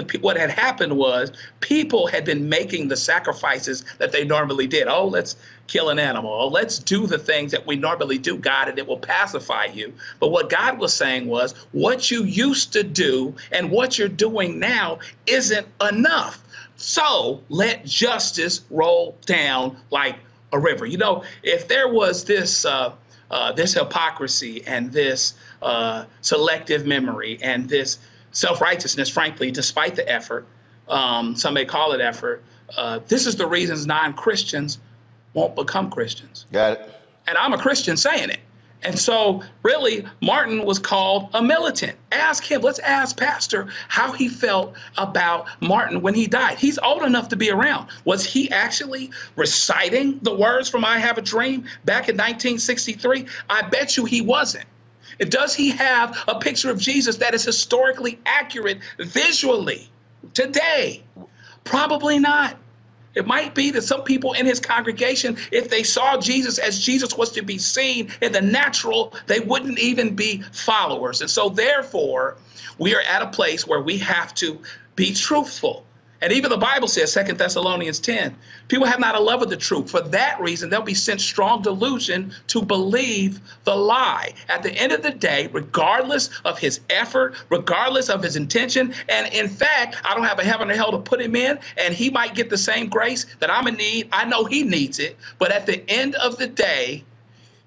people had been making the sacrifices that they normally did. Oh, let's kill an animal. Oh, let's do the things that we normally do, God, and it will pacify you. But what God was saying was, what you used to do and what you're doing now isn't enough. So let justice roll down like a river. If there was this hypocrisy and this selective memory and this self-righteousness, frankly, despite the effort, some may call it effort, this is the reasons non-Christians won't become Christians. Got it. And I'm a Christian saying it. And so really, Martin was called a militant. Ask him, let's ask Pastor how he felt about Martin when he died. He's old enough to be around. Was he actually reciting the words from I Have a Dream back in 1963? I bet you he wasn't. Does he have a picture of Jesus that is historically accurate visually today? Probably not. It might be that some people in his congregation, if they saw Jesus as Jesus was to be seen in the natural, they wouldn't even be followers. And so therefore, we are at a place where we have to be truthful. And even the Bible says, 2 Thessalonians 10, people have not a love of the truth. For that reason, they'll be sent strong delusion to believe the lie. At the end of the day, regardless of his effort, regardless of his intention, and in fact, I don't have a heaven or hell to put him in, and he might get the same grace that I'm in need. I know he needs it. But at the end of the day,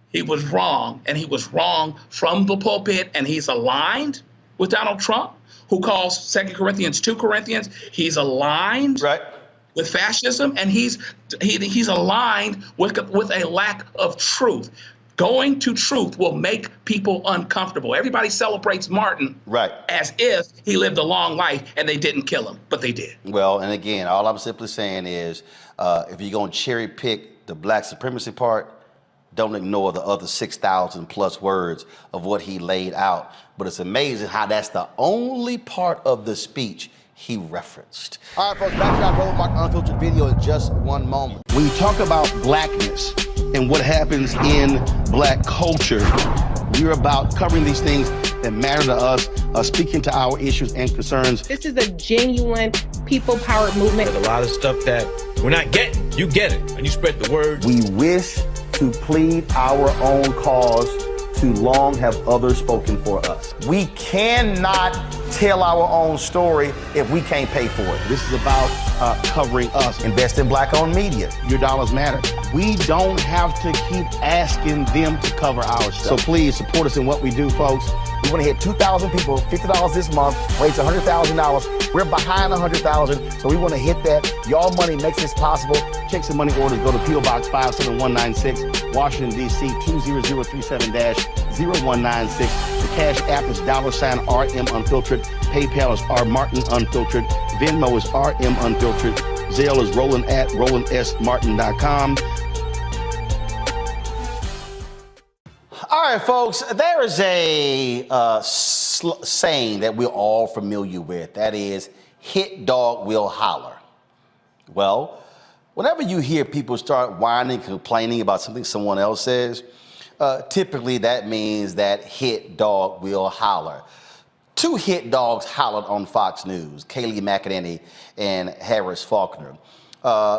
he was wrong, and he was wrong from the pulpit, and he's aligned with Donald Trump, who calls 2 Corinthians 2 Corinthians. He's aligned with fascism, and he's aligned with a lack of truth. Going to truth will make people uncomfortable. Everybody celebrates Martin as if he lived a long life and they didn't kill him, but they did. Well, and again, all I'm simply saying is, if you're going to cherry pick the black supremacy part, don't ignore the other 6,000 plus words of what he laid out. But it's amazing how that's the only part of the speech he referenced. All right, folks, back to our Roland Martin Unfiltered video in just one moment. When you talk about blackness and what happens in black culture, we're about covering these things that matter to us, speaking to our issues and concerns. This is a genuine people-powered movement. There's a lot of stuff that we're not getting. You get it, and you spread the word. We wish to plead our own cause. Too long have others spoken for us. We cannot tell our own story if we can't pay for it. This is about covering us. Invest in black-owned media. Your dollars matter. We don't have to keep asking them to cover our stuff. So please support us in what we do, folks. We want to hit 2,000 people, $50 this month, raise $100,000. We're behind 100,000, so we want to hit that. Y'all money makes this possible. Checks and money orders go to P.O. Box 57196, Washington, D.C. 20037-0196. The Cash App is $RM Unfiltered. PayPal is R Martin Unfiltered. Venmo is RM Unfiltered. Zelle is Roland at RolandSMartin.com. All right, folks, there is a saying that we're all familiar with. That is, hit dog will holler. Well, whenever you hear people start whining, complaining about something someone else says, typically that means that hit dog will holler. Two hit dogs hollered on Fox News, Kayleigh McEnany and Harris Faulkner.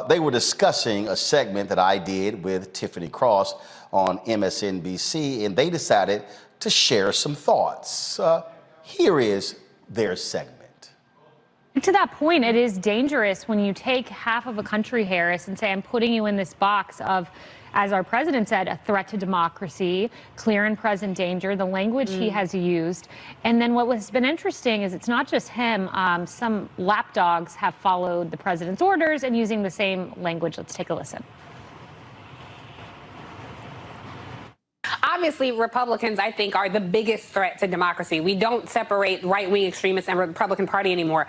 They were discussing a segment that I did with Tiffany Cross on MSNBC, and they decided to share some thoughts. Here is their segment. To that point, it is dangerous when you take half of a country, Harris, and say, I'm putting you in this box of, as our president said, a threat to democracy, clear and present danger, the language he has used. And then what has been interesting is it's not just him. Some lapdogs have followed the president's orders and using the same language. Let's take a listen. Obviously, Republicans, I think, are the biggest threat to democracy. We don't separate right-wing extremists and Republican Party anymore.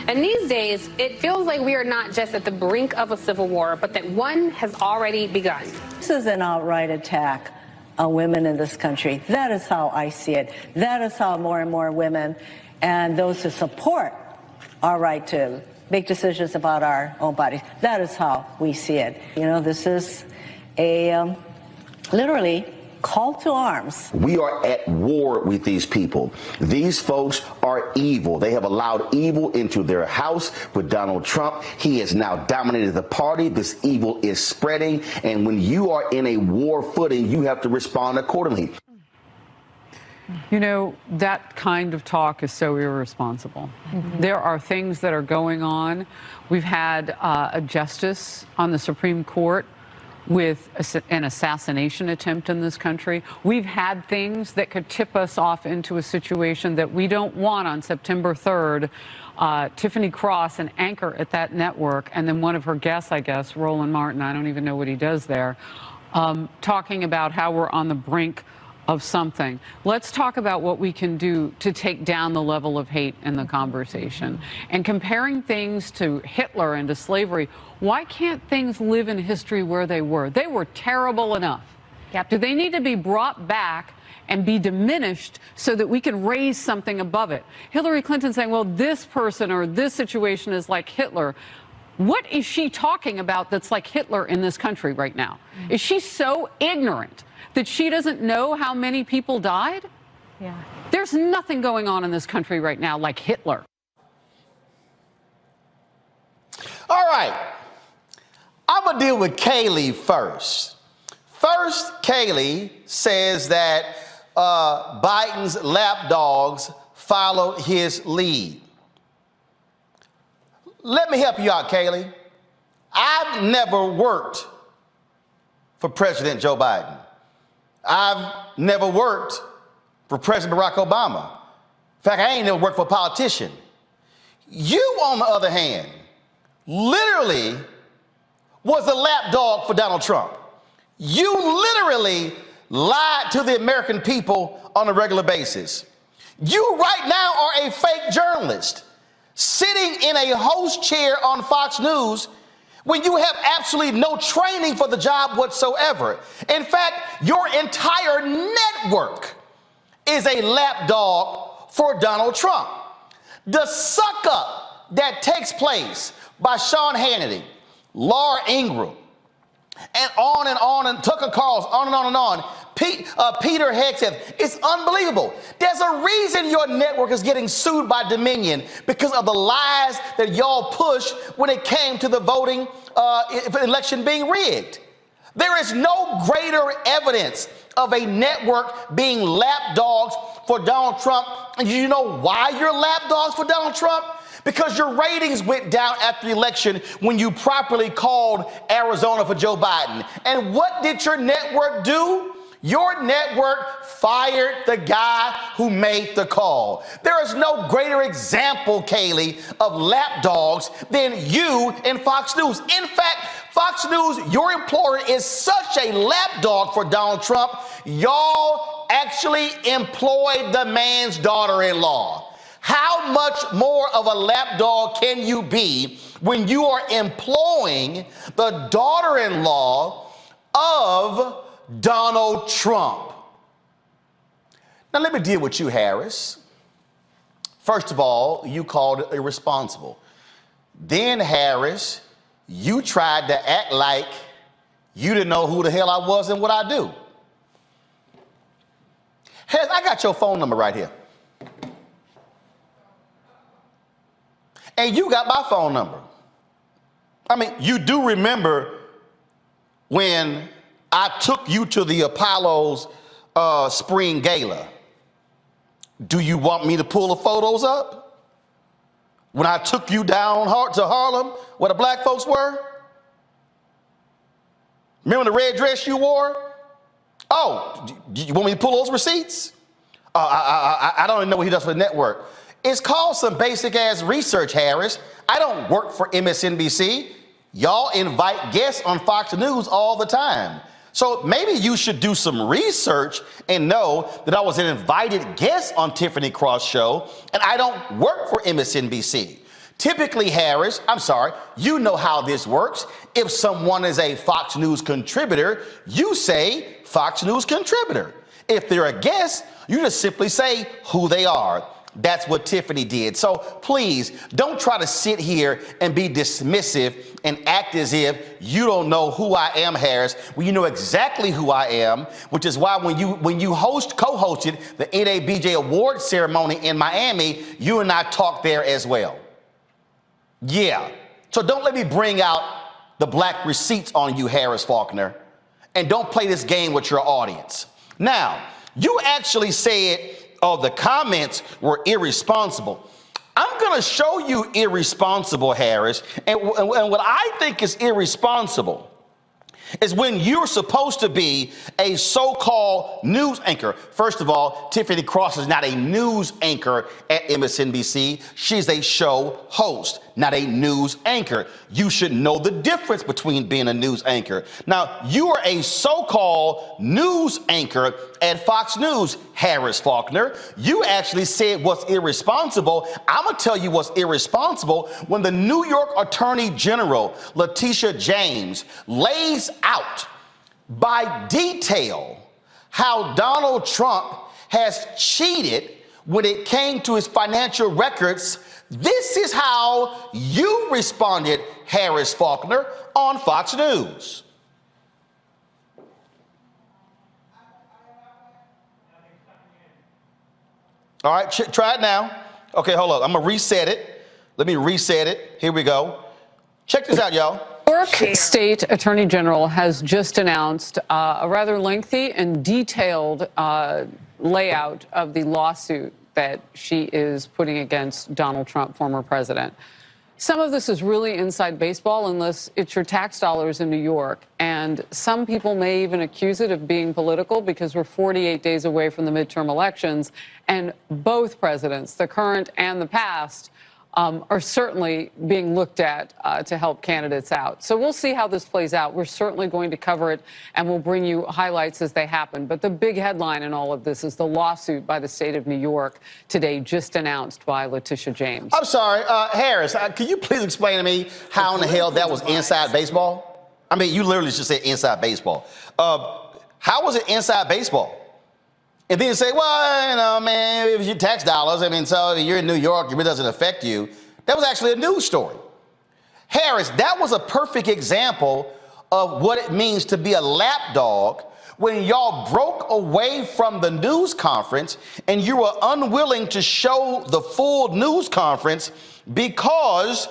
And these days, it feels like we are not just at the brink of a civil war, but that one has already begun. This is an outright attack on women in this country. That is how I see it. That is how more and more women and those who support our right to make decisions about our own bodies, that is how we see it. You know, this is a literally call to arms. We are at war with these people. These folks are evil. They have allowed evil into their house with Donald Trump. He has now dominated the party. This evil is spreading. And when you are in a war footing, you have to respond accordingly. You know, that kind of talk is so irresponsible. There are things that are going on. We've had a justice on the Supreme Court with an assassination attempt in this country. We've had things that could tip us off into a situation that we don't want on September 3rd. Tiffany Cross, an anchor at that network, and then one of her guests, I guess, Roland Martin, I don't even know what he does there, talking about how we're on the brink of something. Let's talk about what we can do to take down the level of hate in the conversation. And comparing things to Hitler and to slavery, why can't things live in history where they were? They were terrible enough. Yep. Do they need to be brought back and be diminished so that we can raise something above it? Hillary Clinton saying, well, this person or this situation is like Hitler. What is she talking about that's like Hitler in this country right now? Is she so ignorant that she doesn't know how many people died? Yeah. There's nothing going on in this country right now like Hitler. All right. I'm going to deal with Kayleigh first. First, Kayleigh says that Biden's lapdogs followed his lead. Let me help you out, Kayleigh. I've never worked for President Joe Biden. I've never worked for President Barack Obama. In fact, I ain't never worked for a politician. You, on the other hand, literally was a lapdog for Donald Trump. You literally lied to the American people on a regular basis. You right now are a fake journalist sitting in a host chair on Fox News when you have absolutely no training for the job whatsoever. In fact, your entire network is a lapdog for Donald Trump. The suck up that takes place by Sean Hannity, Laura Ingraham, and on, and Tucker Carlson, on and on and on. Peter Hegseth, it's unbelievable. There's a reason your network is getting sued by Dominion because of the lies that y'all pushed when it came to the voting election being rigged. There is no greater evidence of a network being lapdogs for Donald Trump. And you know why you're lapdogs for Donald Trump? Because your ratings went down after the election when you properly called Arizona for Joe Biden. And what did your network do? Your network fired the guy who made the call. There is no greater example, Kaylee, of lapdogs than you and Fox News. In fact, Fox News, your employer, is such a lapdog for Donald Trump, y'all actually employed the man's daughter-in-law. How much more of a lapdog can you be when you are employing the daughter-in-law of Donald Trump? Now, let me deal with you, Harris. First of all, you called it irresponsible. Then, Harris, you tried to act like you didn't know who the hell I was and what I do. Harris, I got your phone number right here. And you got my phone number. I mean, you do remember when I took you to the Apollo's spring gala. Do you want me to pull the photos up? When I took you down to Harlem, where the black folks were? Remember the red dress you wore? Oh, do you want me to pull those receipts? I don't even know what he does for the network. It's called some basic ass research, Harris. I don't work for MSNBC. Y'all invite guests on Fox News all the time. So maybe you should do some research and know that I was an invited guest on Tiffany Cross show, and I don't work for MSNBC. Typically, Harris, I'm sorry, you know how this works. If someone is a Fox News contributor, you say Fox News contributor. If they're a guest, you just simply say who they are. That's what Tiffany did. So please don't try to sit here and be dismissive and act as if you don't know who I am, Harris. Well, you know exactly who I am, which is why when you co-hosted the NABJ award ceremony in Miami, you and I talked there as well. Yeah. So don't let me bring out the black receipts on you, Harris Faulkner, and don't play this game with your audience. Now, you actually said, oh, the comments were irresponsible. I'm going to show you irresponsible, Harris. And what I think is irresponsible is when you're supposed to be a so-called news anchor. First of all, Tiffany Cross is not a news anchor at MSNBC. She's a show host, not a news anchor. You should know the difference between being a news anchor. Now, you are a so-called news anchor at Fox News, Harris Faulkner. You actually said what's irresponsible. I'm going to tell you what's irresponsible when the New York Attorney General, Letitia James, lays out by detail how Donald Trump has cheated when it came to his financial records. This is how you responded, Harris Faulkner, on Fox News. All right, try it now. Okay, hold on. I'm going to reset it. Let me reset it. Here we go. Check this out, y'all. New York State Attorney General has just announced a rather lengthy and detailed layout of the lawsuit that she is putting against Donald Trump, former president. Some of this is really inside baseball unless it's your tax dollars in New York. And some people may even accuse it of being political because we're 48 days away from the midterm elections. And both presidents, the current and the past, are certainly being looked at to help candidates out. So we'll see how this plays out. We're certainly going to cover it, and we'll bring you highlights as they happen. But the big headline in all of this is the lawsuit by the state of New York today, just announced by Letitia James. I'm sorry, Harris, can you please explain to me how in the hell that was inside baseball? I mean, you literally just said inside baseball. How was it inside baseball? And then say, well, you know, man, it was your tax dollars. I mean, so you're in New York, it really doesn't affect you. That was actually a news story. Harris, that was a perfect example of what it means to be a lapdog when y'all broke away from the news conference and you were unwilling to show the full news conference because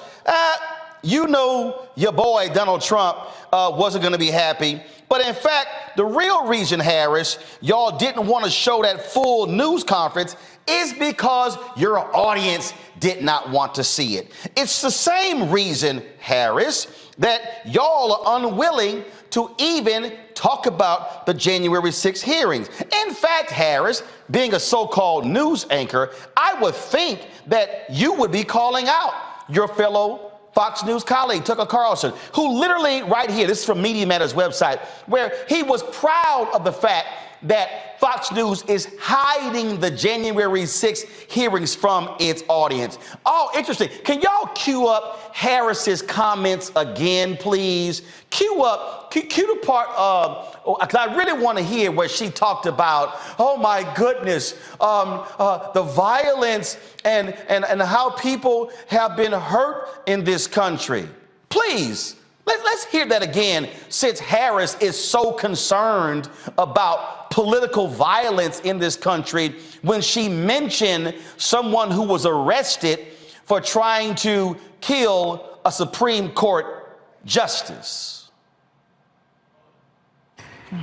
you know your boy Donald Trump wasn't going to be happy. But in fact, the real reason, Harris, y'all didn't want to show that full news conference is because your audience did not want to see it. It's the same reason, Harris, that y'all are unwilling to even talk about the January 6th hearings. In fact, Harris, being a so-called news anchor, I would think that you would be calling out your fellow Fox News colleague, Tucker Carlson, who literally right here, this is from Media Matters website, where he was proud of the fact that Fox News is hiding the January 6th hearings from its audience. Oh, interesting. Can y'all cue up Harris's comments again, please? Cue the part, because I really want to hear where she talked about, oh my goodness, the violence and how people have been hurt in this country. Please. Let's hear that again, since Harris is so concerned about political violence in this country when she mentioned someone who was arrested for trying to kill a Supreme Court justice.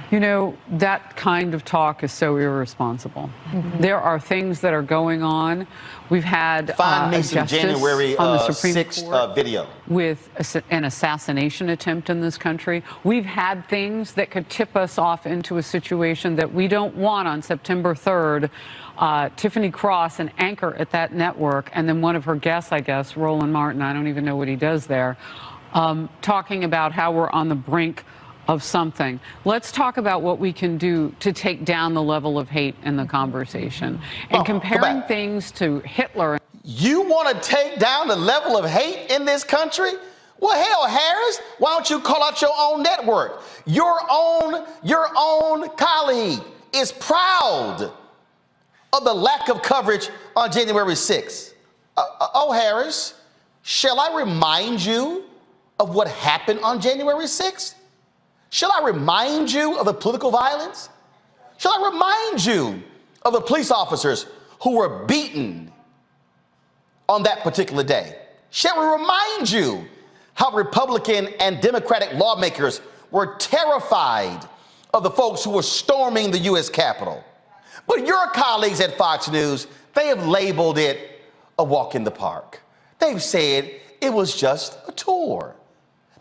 You know, that kind of talk is so irresponsible. There are things that are going on. We've had Find me a some justice January on the Supreme 6th Court video with an assassination attempt in this country. We've had things that could tip us off into a situation that we don't want on September 3rd. Tiffany Cross, an anchor at that network, and then one of her guests, I guess, Roland Martin, I don't even know what he does there, talking about how we're on the brink of something. Let's talk about what we can do to take down the level of hate in the conversation. And comparing things to Hitler. You want to take down the level of hate in this country? Well, hell, Harris, why don't you call out your own network? Your own colleague is proud of the lack of coverage on January 6th. Oh, Harris, shall I remind you of what happened on January 6th? Shall I remind you of the political violence? Shall I remind you of the police officers who were beaten on that particular day? Shall we remind you how Republican and Democratic lawmakers were terrified of the folks who were storming the U.S. Capitol? But your colleagues at Fox News, they have labeled it a walk in the park. They've said it was just a tour.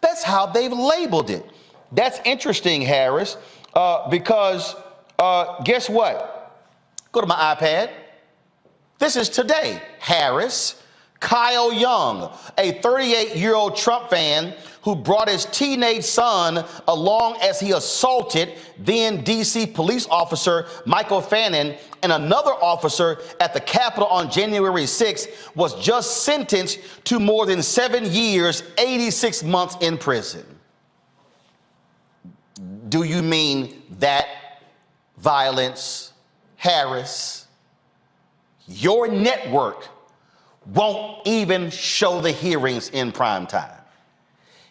That's how they've labeled it. That's interesting, Harris, because guess what? Go to my iPad. This is today. Harris, Kyle Young, a 38-year-old Trump fan who brought his teenage son along as he assaulted then D.C. police officer Michael Fannin and another officer at the Capitol on January 6th, was just sentenced to more than 7 years, 86 months in prison. Do you mean that violence, Harris? Your network won't even show the hearings in prime time.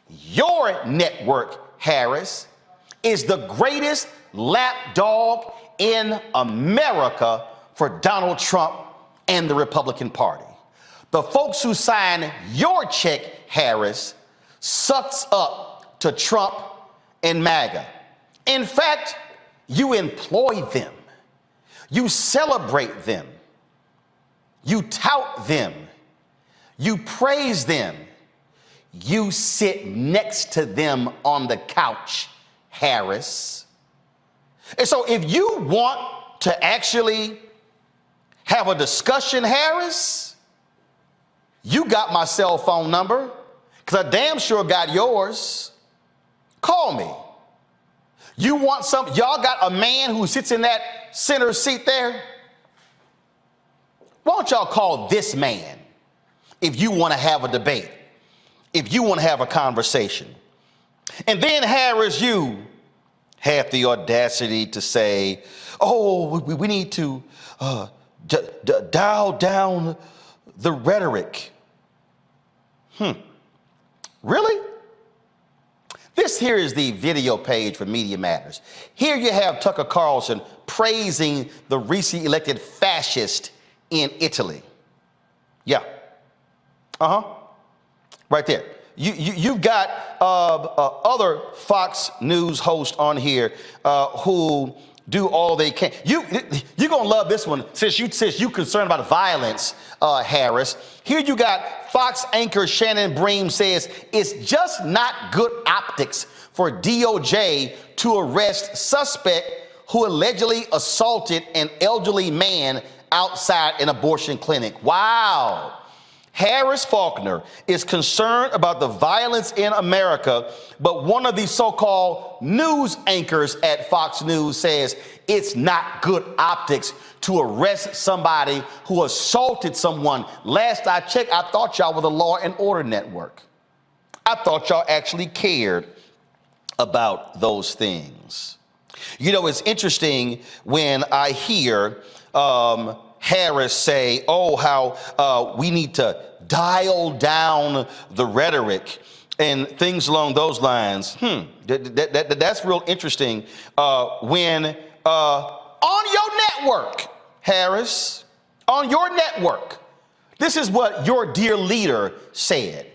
Your network, Harris, is the greatest lapdog in America for Donald Trump and the Republican Party. The folks who sign your check, Harris, sucks up to Trump and MAGA. In fact, you employ them, you celebrate them, you tout them, you praise them, you sit next to them on the couch, Harris. And so if you want to actually have a discussion, Harris, you got my cell phone number, because I damn sure got yours. Call me. You want y'all got a man who sits in that center seat there? Why don't y'all call this man if you want to have a debate, if you want to have a conversation? And then, Harris, you had the audacity to say, oh, we need to dial down the rhetoric. Really? This here is the video page for Media Matters. Here you have Tucker Carlson praising the recently elected fascist in Italy. Yeah. Right there. You've got other Fox News hosts on here who do all they can. You're gonna love this one since you're concerned about violence, Harris. Here you got Fox anchor Shannon Bream says it's just not good optics for DOJ to arrest suspect who allegedly assaulted an elderly man outside an abortion clinic. Wow. Harris Faulkner is concerned about the violence in America, but one of the so-called news anchors at Fox News says it's not good optics to arrest somebody who assaulted someone. Last I checked, I thought y'all were the Law and Order Network. I thought y'all actually cared about those things. You know, it's interesting when I hear Harris say, oh, how we need to dial down the rhetoric and things along those lines. That's real interesting when on your network, Harris, on your network, this is what your dear leader said.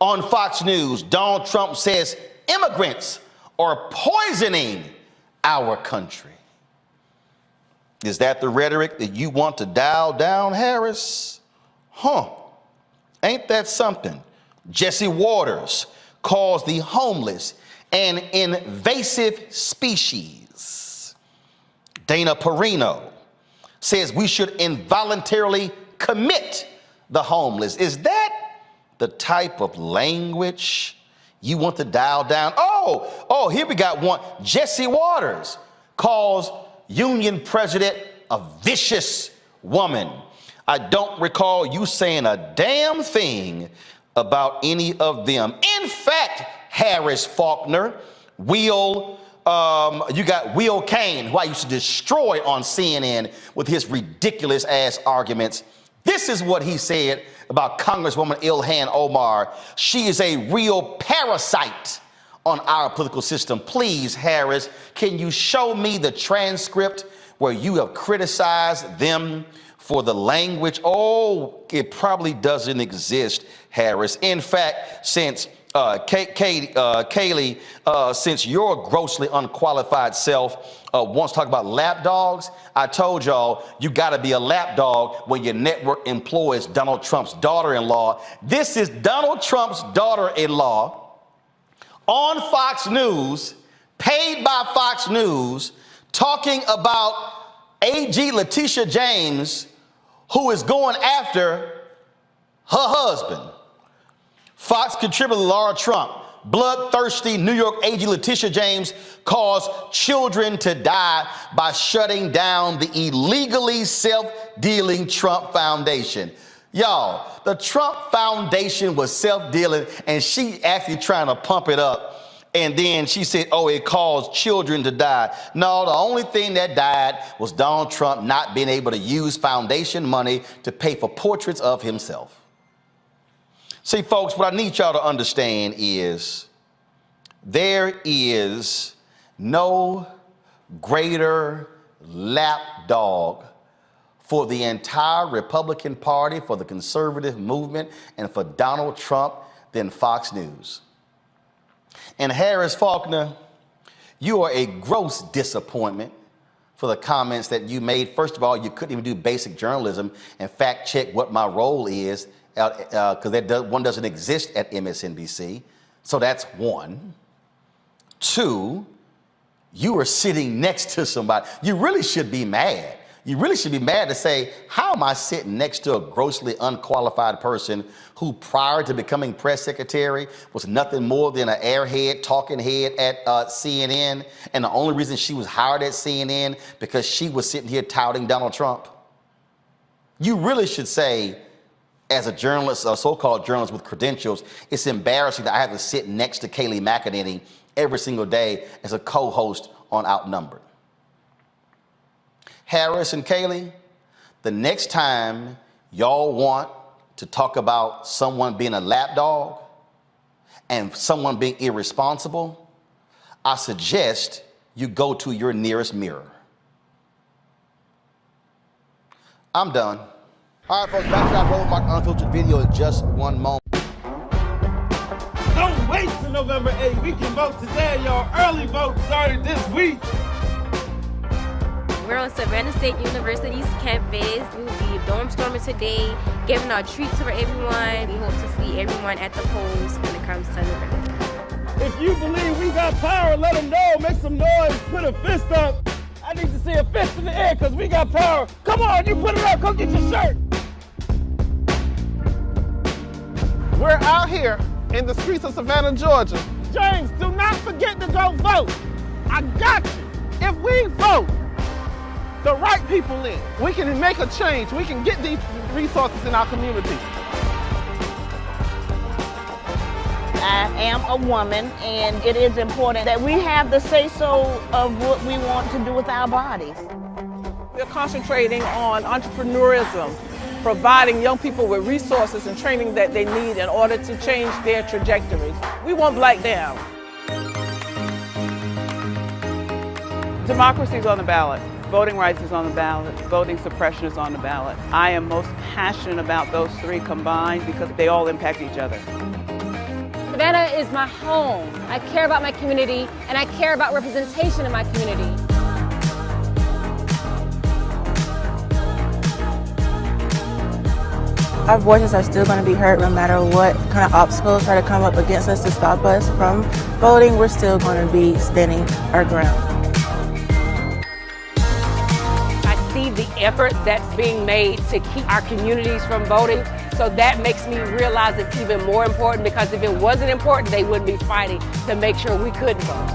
On Fox News, Donald Trump says immigrants are poisoning our country. Is that the rhetoric that you want to dial down, Harris? Ain't that something? Jesse Waters calls the homeless an invasive species. Dana Perino says we should involuntarily commit the homeless. Is that the type of language you want to dial down? Oh, here we got one. Jesse Waters calls union president a vicious woman. I don't recall you saying a damn thing about any of them. In fact, Harris Faulkner, you got Will Cain, who I used to destroy on CNN with his ridiculous ass arguments. This is what he said about Congresswoman Ilhan Omar. She is a real parasite on our political system. Please, Harris, can you show me the transcript where you have criticized them for the language? Oh, it probably doesn't exist, Harris. In fact, since Kaylee, since your grossly unqualified self wants to talk about lapdogs, I told y'all you got to be a lapdog when your network employs Donald Trump's daughter-in-law. This is Donald Trump's daughter-in-law on Fox News, paid by Fox News, talking about AG Letitia James, who is going after her husband. Fox contributor Laura Trump, bloodthirsty New York AG Letitia James caused children to die by shutting down the illegally self-dealing Trump Foundation. Y'all, the Trump Foundation was self-dealing and she actually trying to pump it up. And then she said, oh, it caused children to die. No, the only thing that died was Donald Trump not being able to use foundation money to pay for portraits of himself. See, folks, what I need y'all to understand is there is no greater lapdog for the entire Republican Party, for the conservative movement, and for Donald Trump than Fox News. And Harris Faulkner, you are a gross disappointment for the comments that you made. First of all, you couldn't even do basic journalism and fact check what my role is, because one doesn't exist at MSNBC. So that's one. Two, you are sitting next to somebody. You really should be mad. You really should be mad to say, how am I sitting next to a grossly unqualified person who prior to becoming press secretary was nothing more than an airhead, talking head at CNN. And the only reason she was hired at CNN because she was sitting here touting Donald Trump. You really should say, as a journalist, a so-called journalist with credentials, it's embarrassing that I have to sit next to Kayleigh McEnany every single day as a co-host on Outnumbered. Harris and Kayleigh, the next time y'all want to talk about someone being a lapdog and someone being irresponsible, I suggest you go to your nearest mirror. I'm done. All right, folks, back to that Roland Unfiltered video in just one moment. Don't wait till November 8th. We can vote today, y'all. Early vote started this week. We're on Savannah State University's campus. We will be dorm storming today, giving out treats for everyone. We hope to see everyone at the polls when it comes to November. If you believe we got power, let them know. Make some noise. Put a fist up. I need to see a fist in the air because we got power. Come on, you put it up. Go get your shirt. We're out here in the streets of Savannah, Georgia. James, do not forget to go vote. I got you. If we vote the right people in, we can make a change. We can get these resources in our community. I am a woman, and it is important that we have the say-so of what we want to do with our bodies. We're concentrating on entrepreneurism, providing young people with resources and training that they need in order to change their trajectories. We want Black down. Democracy is on the ballot. Voting rights is on the ballot. Voting suppression is on the ballot. I am most passionate about those three combined because they all impact each other. Savannah is my home. I care about my community, and I care about representation in my community. Our voices are still going to be heard no matter what kind of obstacles try to come up against us to stop us from voting. We're still going to be standing our ground. The effort that's being made to keep our communities from voting. So that makes me realize it's even more important, because if it wasn't important, they wouldn't be fighting to make sure we couldn't vote.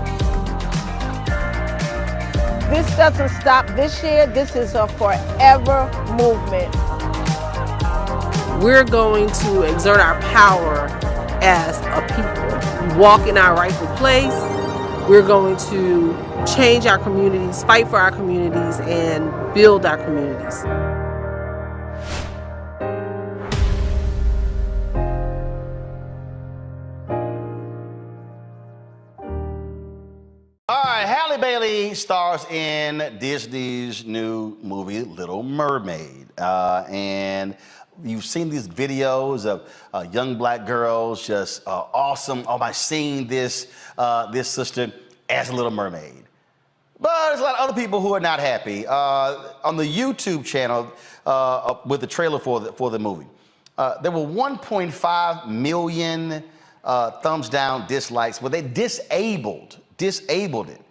This doesn't stop this year. This is a forever movement. We're going to exert our power as a people, walk in our rightful place. We're going to change our communities, fight for our communities, and build our communities. All right, Halle Bailey stars in Disney's new movie, Little Mermaid. And you've seen these videos of young Black girls just awesome. Oh, my, seeing this sister as a Little Mermaid. But there's a lot of other people who are not happy. On the YouTube channel with the trailer for the movie, there were 1.5 million thumbs down dislikes. Well, they disabled it,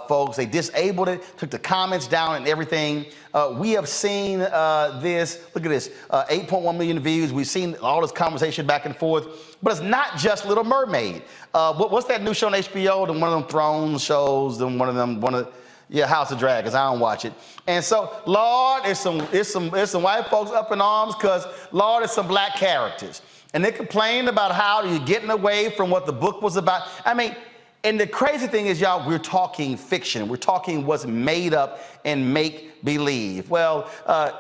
folks. They disabled it, took the comments down and everything. We have seen this. Look at this, 8.1 million views. We've seen all this conversation back and forth. But it's not just Little Mermaid. What's that new show on HBO? One of them Thrones shows, House of Dragons. I don't watch it. And so, Lord, there's some white folks up in arms because, Lord, there's some Black characters. And they complain about how you're getting away from what the book was about. I mean, and the crazy thing is, y'all, we're talking fiction. We're talking what's made up and make believe. Well,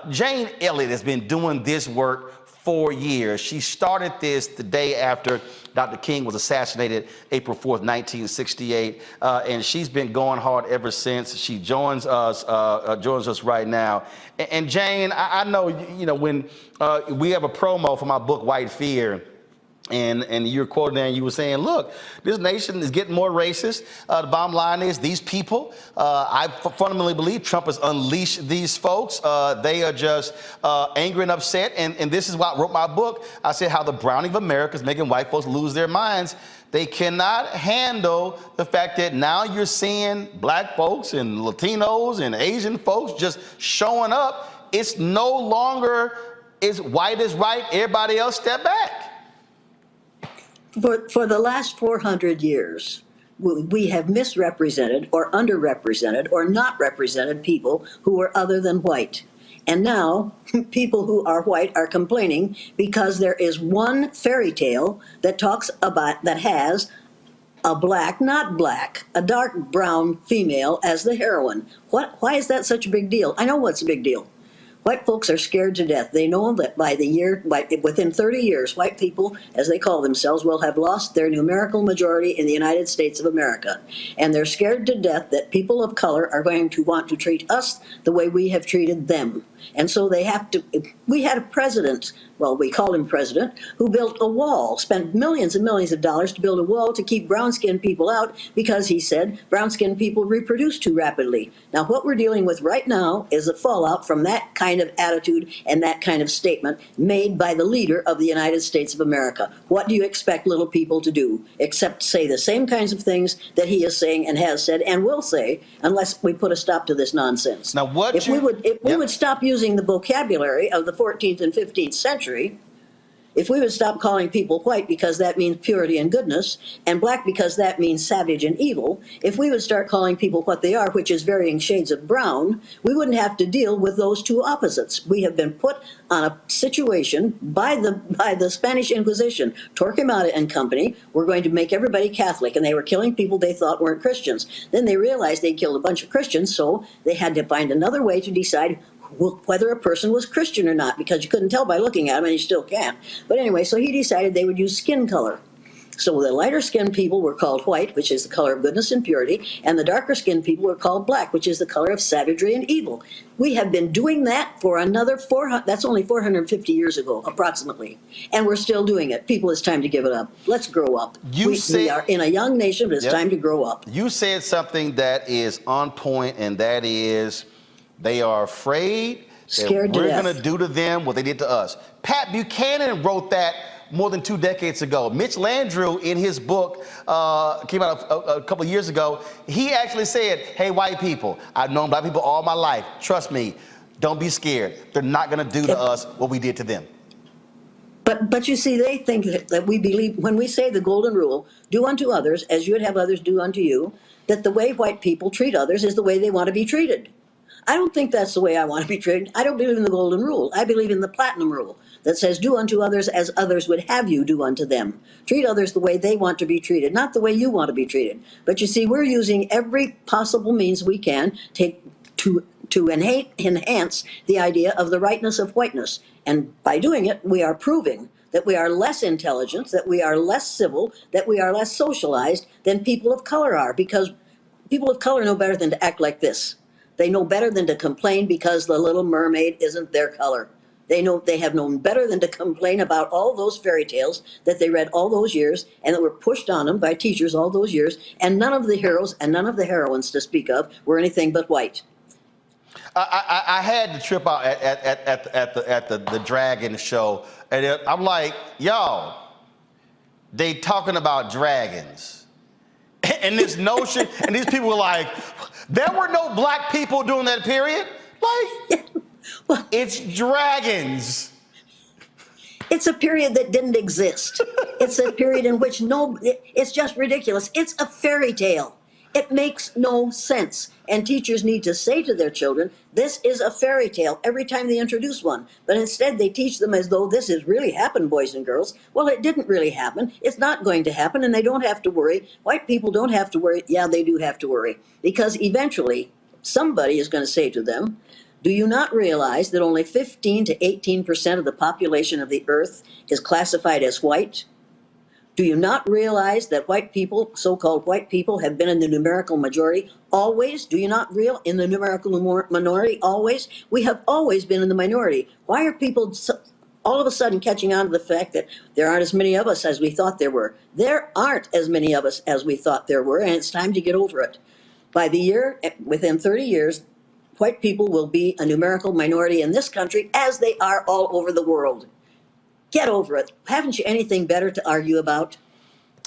Jane Elliott has been doing this work for years. She started this the day after Dr. King was assassinated, April 4th, 1968, and she's been going hard ever since. She joins us right now. And Jane, I know, when we have a promo for my book, White Fear, and you're quoting there and you were saying, look, this nation is getting more racist. The bottom line is these people, I fundamentally believe Trump has unleashed these folks. They are just angry and upset. And this is why I wrote my book. I said how the browning of America is making white folks lose their minds. They cannot handle the fact that now you're seeing Black folks and Latinos and Asian folks just showing up. It's no longer is white is right, everybody else step back. For the last 400 years, we have misrepresented or underrepresented or not represented people who are other than white. And now people who are white are complaining because there is one fairy tale that that has a Black, not Black, a dark brown female as the heroine. Why is that such a big deal? I know what's a big deal. White folks are scared to death. They know that within 30 years, white people, as they call themselves, will have lost their numerical majority in the United States of America. And they're scared to death that people of color are going to want to treat us the way we have treated them. And so they have to. We had a president, well, we called him president, who built a wall, spent millions and millions of dollars to build a wall to keep brown-skinned people out because he said brown-skinned people reproduce too rapidly. Now, what we're dealing with right now is a fallout from that kind of attitude and that kind of statement made by the leader of the United States of America. What do you expect little people to do except say the same kinds of things that he is saying and has said and will say unless we put a stop to this nonsense? Now, if we would stop using the vocabulary of the 14th and 15th century, if we would stop calling people white because that means purity and goodness, and black because that means savage and evil, if we would start calling people what they are, which is varying shades of brown, we wouldn't have to deal with those two opposites. We have been put on a situation by the Spanish Inquisition. Torquemada and company were going to make everybody Catholic, and they were killing people they thought weren't Christians. Then they realized they'd killed a bunch of Christians, so they had to find another way to decide whether a person was Christian or not, because you couldn't tell by looking at him, and you still can't. But anyway, so he decided they would use skin color. So the lighter-skinned people were called white, which is the color of goodness and purity, and the darker-skinned people were called black, which is the color of savagery and evil. We have been doing that for another 400, that's only 450 years ago, approximately. And we're still doing it. People, it's time to give it up. Let's grow up. We are in a young nation, but it's time to grow up. You said something that is on point, and that is they are afraid that we're going to do to them what they did to us. Pat Buchanan wrote that more than 2 decades ago. Mitch Landrieu, in his book, came out a couple of years ago, he actually said, hey, white people, I've known black people all my life. Trust me, don't be scared. They're not going to do to us what we did to them. But you see, they think that we believe, when we say the golden rule, do unto others as you would have others do unto you, that the way white people treat others is the way they want to be treated. I don't think that's the way I want to be treated. I don't believe in the golden rule. I believe in the platinum rule that says do unto others as others would have you do unto them. Treat others the way they want to be treated, not the way you want to be treated. But you see, we're using every possible means we can to enhance the idea of the rightness of whiteness. And by doing it, we are proving that we are less intelligent, that we are less civil, that we are less socialized than people of color are, because people of color know better than to act like this. They know better than to complain because the little mermaid isn't their color. They have known better than to complain about all those fairy tales that they read all those years and that were pushed on them by teachers all those years. And none of the heroes and none of the heroines to speak of were anything but white. I had to trip out at the dragon show, and I'm like, yo, they talking about dragons, and this notion, and these people were like, there were no black people during that period. Like, it's dragons. It's a period that didn't exist. It's a period in which it's just ridiculous. It's a fairy tale. It makes no sense. And teachers need to say to their children, this is a fairy tale every time they introduce one. But instead they teach them as though this has really happened, boys and girls. Well, it didn't really happen. It's not going to happen, and they don't have to worry. White people don't have to worry. Yeah, they do have to worry. Because eventually somebody is going to say to them, do you not realize that only 15 to 18% of the population of the earth is classified as white? Do you not realize that white people, so-called white people, have been in the numerical majority always? Do you not realize in the numerical minority always? We have always been in the minority. Why are people all of a sudden catching on to the fact that there aren't as many of us as we thought there were? There aren't as many of us as we thought there were, and it's time to get over it. By the year, within 30 years, white people will be a numerical minority in this country as they are all over the world. Get over it. Haven't you anything better to argue about?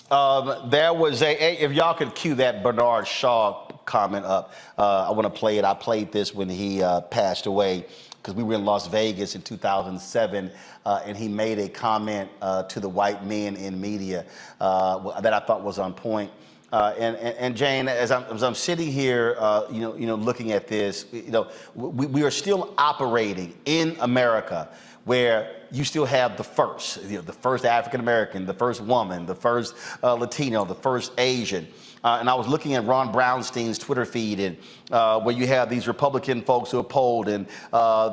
There was if y'all could cue that Bernard Shaw comment up, I want to play it. I played this when he passed away because we were in Las Vegas in 2007, and he made a comment to the white men in media that I thought was on point. And Jane, as I'm sitting here, looking at this, we are still operating in America where you still have the first African American, the first woman, the first Latino, the first Asian. and I was looking at Ron Brownstein's Twitter feed, and where you have these Republican folks who are polled, and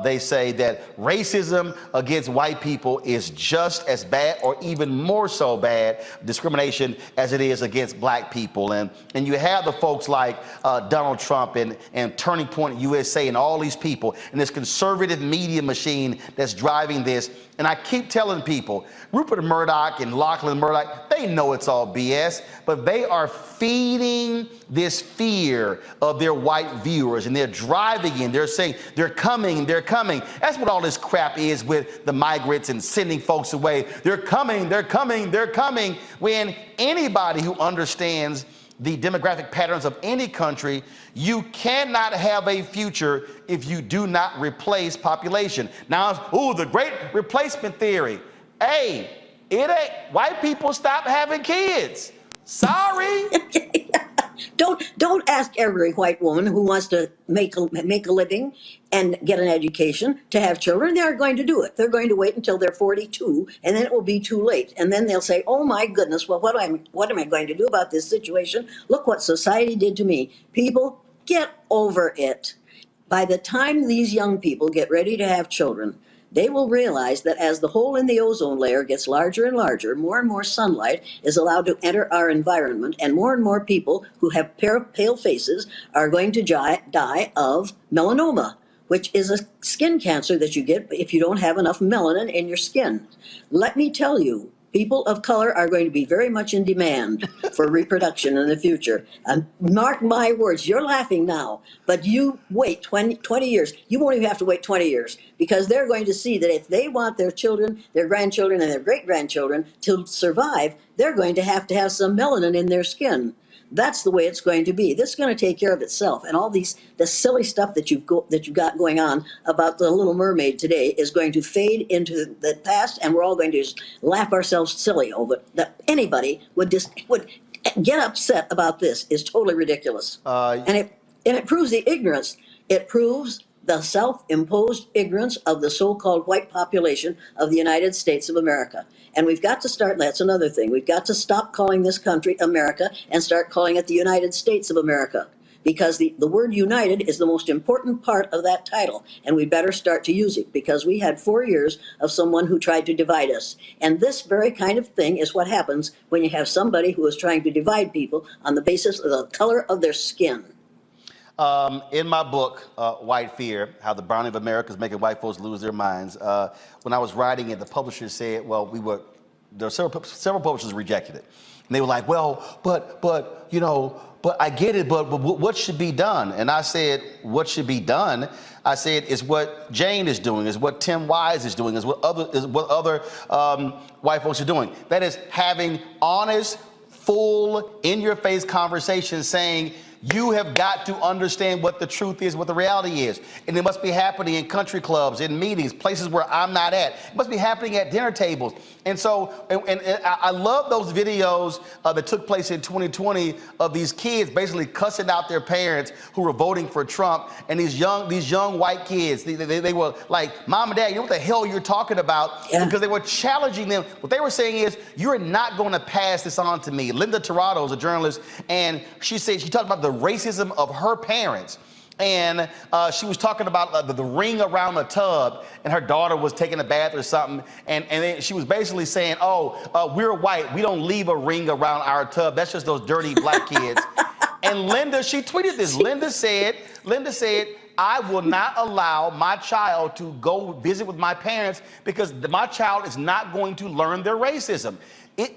they say that racism against white people is just as bad or even more so bad discrimination as it is against black people. And you have the folks like Donald Trump and Turning Point USA and all these people and this conservative media machine that's driving this. And I keep telling people, Rupert Murdoch and Lachlan Murdoch, they know it's all BS, but they are feeding this fear of their white viewers, and they're driving in. They're saying, they're coming, they're coming. That's what all this crap is with the migrants and sending folks away. They're coming, they're coming, they're coming. When anybody who understands the demographic patterns of any country, you cannot have a future if you do not replace population. Now, the great replacement theory. Hey, it ain't, white people stop having kids. Sorry. Don't ask every white woman who wants to make a living and get an education to have children. They aren't going to do it. They're going to wait until they're 42, and then it will be too late. And then they'll say, "Oh my goodness, well, what am I going to do about this situation? Look what society did to me." People, get over it. By the time these young people get ready to have children, they will realize that as the hole in the ozone layer gets larger and larger, more and more sunlight is allowed to enter our environment, and more people who have pale faces are going to die of melanoma, which is a skin cancer that you get if you don't have enough melanin in your skin. Let me tell you, people of color are going to be very much in demand for reproduction in the future. Mark my words, you're laughing now, but you wait 20 years. You won't even have to wait 20 years, because they're going to see that if they want their children, their grandchildren, and their great-grandchildren to survive, they're going to have some melanin in their skin. That's the way it's going to be. This is going to take care of itself. And all the silly stuff that you've got going on about the Little Mermaid today is going to fade into the past, and we're all going to just laugh ourselves silly over it. That anybody would get upset about this is totally ridiculous. And it proves the ignorance. It proves the self-imposed ignorance of the so-called white population of the United States of America. And we've got to start, that's another thing, we've got to stop calling this country America and start calling it the United States of America, because the word united is the most important part of that title, and we better start to use it, because we had 4 years of someone who tried to divide us. And this very kind of thing is what happens when you have somebody who is trying to divide people on the basis of the color of their skin. In my book, White Fear, How the Browning of America is Making White Folks Lose Their Minds, when I was writing it, the publisher said, well, there were several publishers rejected it. And they were like, well, but I get it, but what should be done? And I said, what should be done? I said, is what Jane is doing, is what Tim Wise is doing, is what other white folks are doing. That is having honest, full, in-your-face conversations saying, you have got to understand what the truth is, what the reality is. And it must be happening in country clubs, in meetings, places where I'm not at. It must be happening at dinner tables. And so, and I love those videos that took place in 2020 of these kids basically cussing out their parents who were voting for Trump. And these young white kids, they were like, Mom and Dad, you know what the hell you're talking about? Yeah. Because they were challenging them. What they were saying is, you're not going to pass this on to me. Linda Tirado is a journalist, and she talked about the racism of her parents. And she was talking about the ring around the tub, and her daughter was taking a bath or something. And then she was basically saying, we're white. We don't leave a ring around our tub. That's just those dirty black kids. And Linda, she tweeted this. Linda said, I will not allow my child to go visit with my parents because my child is not going to learn their racism.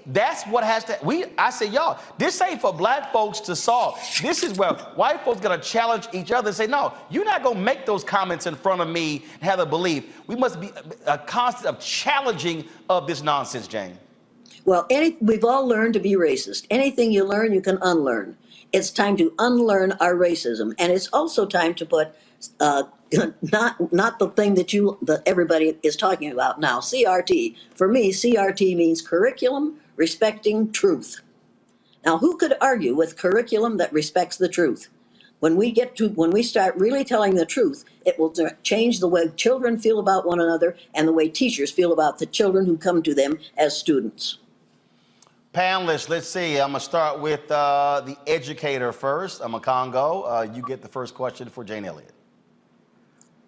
That's what has to, I say, y'all, this ain't for black folks to solve. This is where white folks gonna challenge each other and say, no, you're not gonna make those comments in front of me and have a belief. We must be a constant of challenging of this nonsense, Jane. Well, we've all learned to be racist. Anything you learn, you can unlearn. It's time to unlearn our racism. And it's also time to put, not the thing that everybody is talking about now, CRT. For me, CRT means curriculum respecting truth. Now, who could argue with curriculum that respects the truth? When we start really telling the truth, it will change the way children feel about one another and the way teachers feel about the children who come to them as students. Panelists, let's see. I'm going to start with the educator first. I'm a Congo. You get the first question for Jane Elliott.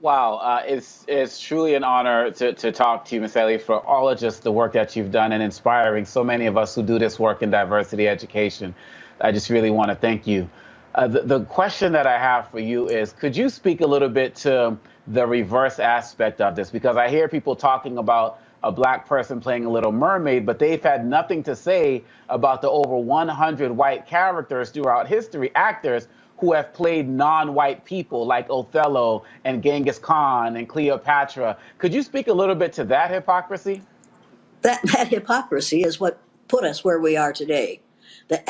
Wow, it's truly an honor to talk to you, Ms. Elliott, for all of just the work that you've done and inspiring so many of us who do this work in diversity education. I just really want to thank you. The question that I have for you is, could you speak a little bit to the reverse aspect of this? Because I hear people talking about a black person playing a Little Mermaid, but they've had nothing to say about the over 100 white characters throughout history, actors who have played non-white people like Othello and Genghis Khan and Cleopatra. Could you speak a little bit to that hypocrisy? That hypocrisy is what put us where we are today. We're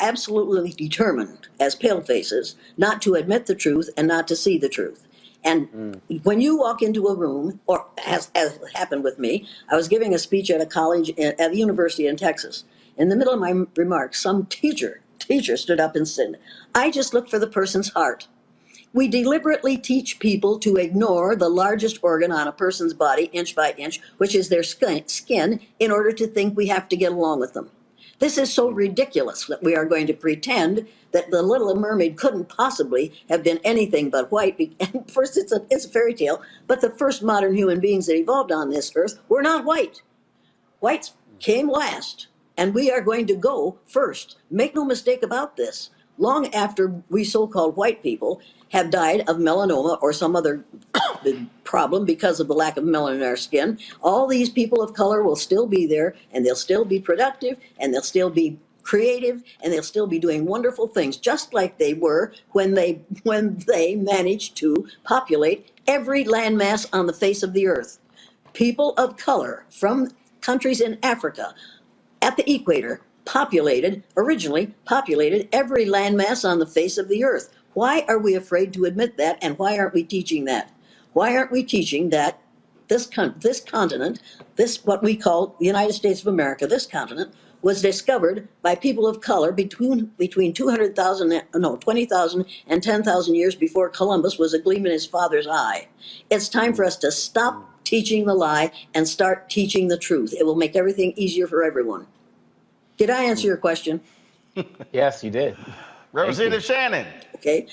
absolutely determined as palefaces not to admit the truth and not to see the truth. And when you walk into a room, or as happened with me, I was giving a speech at a college at the university in Texas. In the middle of my remarks, some teacher stood up and said, "I just look for the person's heart." We deliberately teach people to ignore the largest organ on a person's body, inch by inch, which is their skin, in order to think we have to get along with them. This is so ridiculous that we are going to pretend that the Little Mermaid couldn't possibly have been anything but white. And first, it's a fairy tale, but the first modern human beings that evolved on this earth were not white. Whites came last, and we are going to go first. Make no mistake about this. Long after we so-called white people have died of melanoma or some other problem because of the lack of melanin in our skin, all these people of color will still be there, and they'll still be productive, and they'll still be creative, and they'll still be doing wonderful things, just like they were when they managed to populate every landmass on the face of the earth. People of color from countries in Africa at the equator originally populated every landmass on the face of the earth. Why are we afraid to admit that, and why aren't we teaching that? Why aren't we teaching that this continent, what we call the United States of America, this continent, was discovered by people of color between 20,000 and 10,000 years before Columbus was a gleam in his father's eye. It's time for us to stop teaching the lie and start teaching the truth. It will make everything easier for everyone. Did I answer your question? Yes, you did. Representative Shannon. Okay.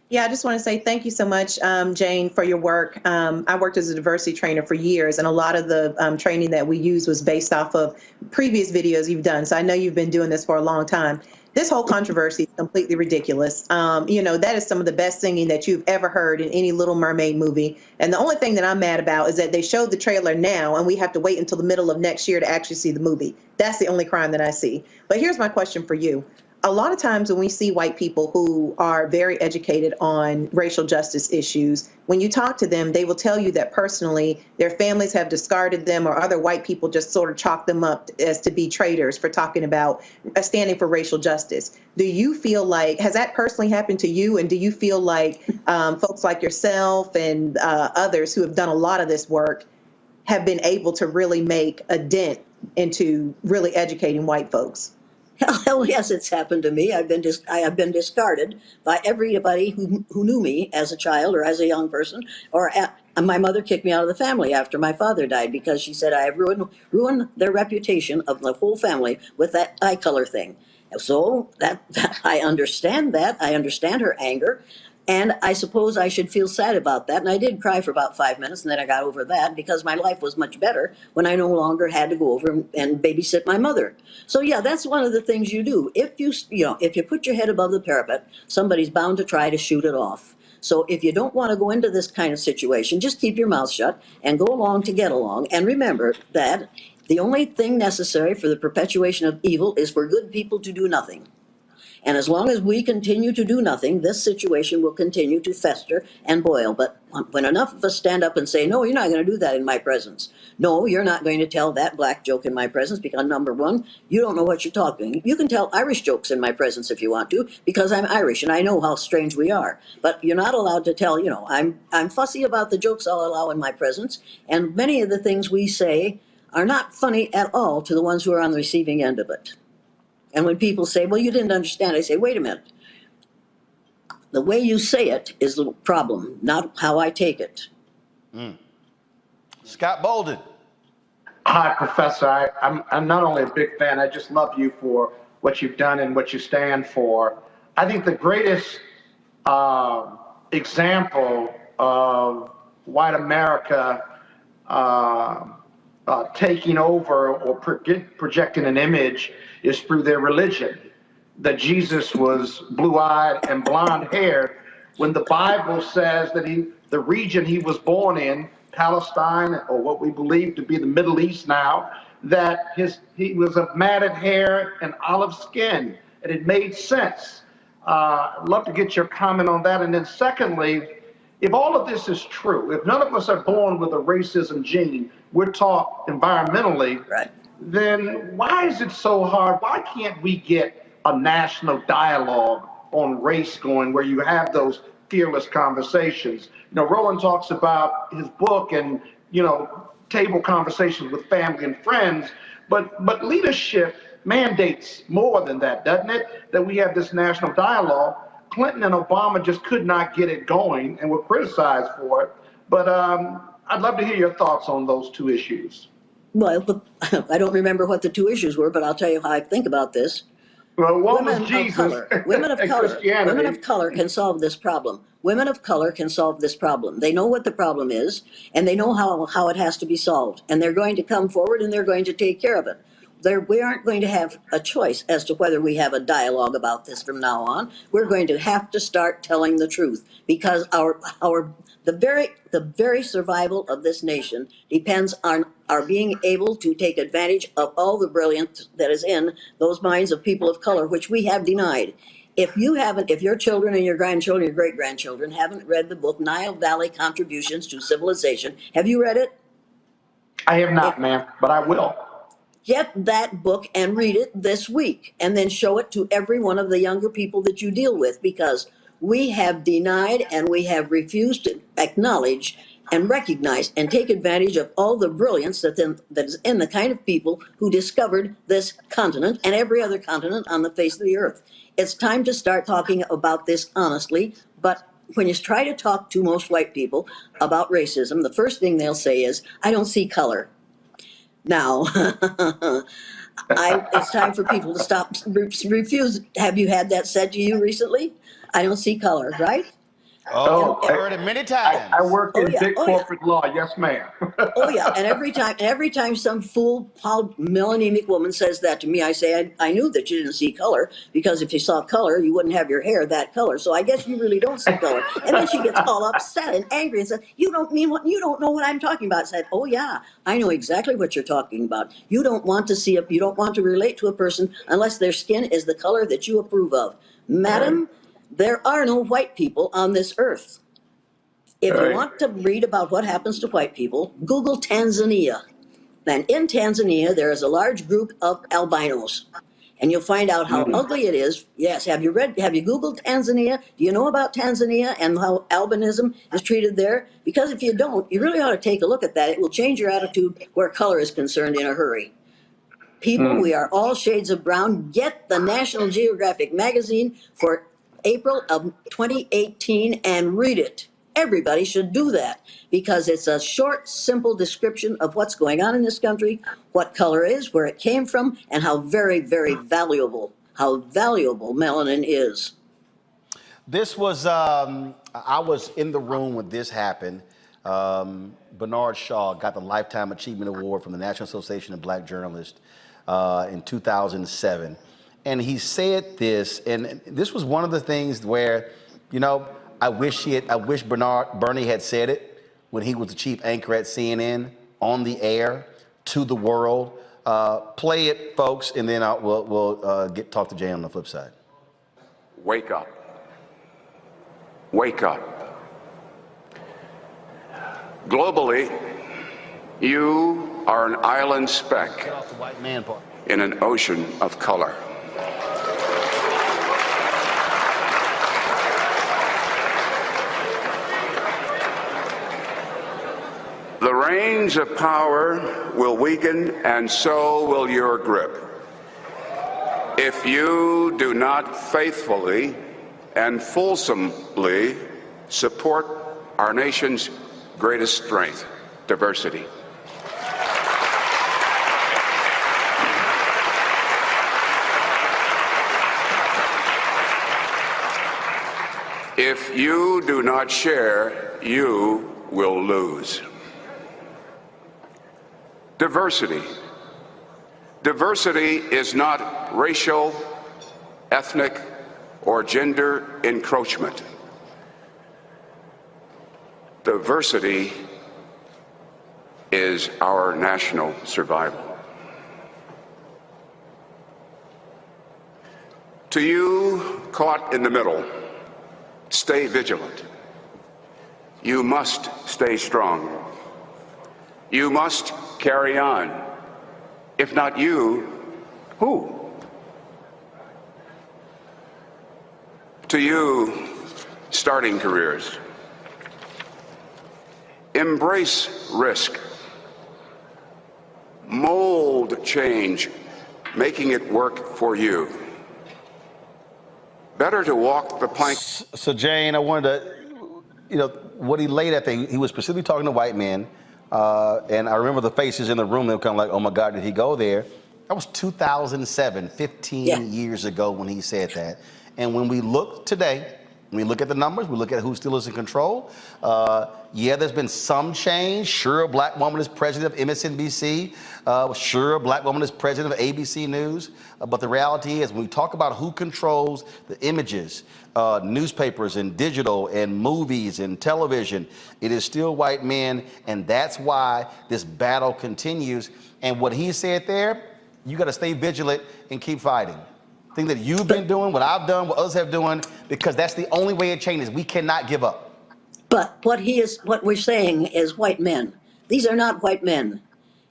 Yeah, I just want to say thank you so much, Jane, for your work. I worked as a diversity trainer for years, and a lot of the training that we used was based off of previous videos you've done. So I know you've been doing this for a long time. This whole controversy is completely ridiculous. That is some of the best singing that you've ever heard in any Little Mermaid movie. And the only thing that I'm mad about is that they showed the trailer now, and we have to wait until the middle of next year to actually see the movie. That's the only crime that I see. But here's my question for you. A lot of times when we see white people who are very educated on racial justice issues, when you talk to them, they will tell you that personally their families have discarded them, or other white people just sort of chalk them up as to be traitors for talking about standing for racial justice. Do you feel like, has that personally happened to you? And do you feel like folks like yourself and others who have done a lot of this work have been able to really make a dent into really educating white folks? Hell yes, it's happened to me. I have been discarded by everybody who knew me as a child or as a young person. My mother kicked me out of the family after my father died because she said I have ruined their reputation of the whole family with that eye color thing. So that I understand that. I understand her anger. And I suppose I should feel sad about that. And I did cry for about 5 minutes, and then I got over that because my life was much better when I no longer had to go over and babysit my mother. So yeah, that's one of the things you do. If you put your head above the parapet, somebody's bound to try to shoot it off. So if you don't want to go into this kind of situation, just keep your mouth shut and go along to get along. And remember that the only thing necessary for the perpetuation of evil is for good people to do nothing. And as long as we continue to do nothing, this situation will continue to fester and boil. But when enough of us stand up and say, no, you're not going to do that in my presence. No, you're not going to tell that black joke in my presence because, number one, you don't know what you're talking. You can tell Irish jokes in my presence if you want to because I'm Irish and I know how strange we are. But you're not allowed to tell, I'm fussy about the jokes I'll allow in my presence. And many of the things we say are not funny at all to the ones who are on the receiving end of it. And when people say, well, you didn't understand, I say, wait a minute. The way you say it is the problem, not how I take it. Scott Bolden. Hi, Professor. I'm not only a big fan, I just love you for what you've done and what you stand for. I think the greatest example of white America taking over or projecting an image is through their religion. That Jesus was blue-eyed and blonde-haired, when the Bible says that the region he was born in, Palestine, or what we believe to be the Middle East now, that he was of matted hair and olive skin, and it made sense. I'd love to get your comment on that. And then secondly, if all of this is true, if none of us are born with a racism gene, we're taught environmentally, then why is it so hard? Why can't we get a national dialogue on race going where you have those fearless conversations? You know, Roland talks about his book and, you know, table conversations with family and friends, but leadership mandates more than that, doesn't it? That we have this national dialogue. Clinton and Obama just could not get it going and were criticized for it. But I'd love to hear your thoughts on those two issues. Well, I don't remember what the two issues were, but I'll tell you how I think about this. Well, one women was Jesus of color, women of and color, Christianity. women of color can solve this problem. Women of color can solve this problem. They know what the problem is, and they know how it has to be solved. And they're going to come forward and they're going to take care of it. We aren't going to have a choice as to whether we have a dialogue about this from now on. We're going to have to start telling the truth, because the very survival of this nation depends on our being able to take advantage of all the brilliance that is in those minds of people of color, which we have denied. If your children and your grandchildren, your great-grandchildren haven't read the book Nile Valley Contributions to Civilization, have you read it? I have not, ma'am, but I will. Get that book and read it this week, and then show it to every one of the younger people that you deal with, because we have denied and we have refused to acknowledge and recognize and take advantage of all the brilliance that is in the kind of people who discovered this continent and every other continent on the face of the earth. It's time to start talking about this honestly, but when you try to talk to most white people about racism, the first thing they'll say is, I don't see color. Now, it's time for people to stop, refuse. Have you had that said to you recently? I don't see color, right? Oh, I've heard it many times. I work in big corporate law. Yes, ma'am. Oh yeah, and every time some fool, melanemic woman says that to me, I say, I knew that you didn't see color, because if you saw color, you wouldn't have your hair that color. So I guess you really don't see color. And then she gets all upset and angry and says, you don't know what I'm talking about. I said, oh yeah, I know exactly what you're talking about. You don't want to relate to a person unless their skin is the color that you approve of. Madam, there are no white people on this earth. If you want to read about what happens to white people, Google Tanzania. And in Tanzania, there is a large group of albinos. And you'll find out how ugly it is. Yes, have you Googled Tanzania? Do you know about Tanzania and how albinism is treated there? Because if you don't, you really ought to take a look at that. It will change your attitude where color is concerned in a hurry. People, we are all shades of brown. Get the National Geographic magazine for April of 2018 and read it. Everybody should do that, because it's a short, simple description of what's going on in this country, what color is, where it came from, and how very, very valuable melanin is. This was, I was in the room when this happened. Bernard Shaw got the Lifetime Achievement Award from the National Association of Black Journalists in 2007. And he said this, and this was one of the things where, you know, I wish Bernie had said it when he was the chief anchor at CNN on the air to the world. Play it, folks, and then we'll talk to Jay on the flip side. Wake up. Wake up. Globally, you are an island speck in an ocean of color. The reins of power will weaken, and so will your grip, if you do not faithfully and fulsomely support our nation's greatest strength, diversity. If you do not share, you will lose. Diversity. Diversity is not racial, ethnic, or gender encroachment. Diversity is our national survival. To you caught in the middle, stay vigilant. You must stay strong. You must carry on. If not you, who? To you, starting careers, embrace risk. Mold change, making it work for you. Better to walk the plank. So Jane, I wanted to, what he laid at, he was specifically talking to white men. And I remember the faces in the room, they were kind of like, oh my God, did he go there? That was 2007, 15 years ago when he said that. And when we look today, when we look at the numbers, we look at who still is in control. Yeah, there's been some change. Sure, a black woman is president of MSNBC. Sure, a black woman is president of ABC News. But the reality is, when we talk about who controls the images, newspapers and digital and movies and television, it is still white men. And that's why this battle continues. And what he said there, you got to stay vigilant and keep fighting. Thing that you've been doing, what I've done, what others have done, because that's the only way it changes. We cannot give up. But what we're saying is white men. These are not white men.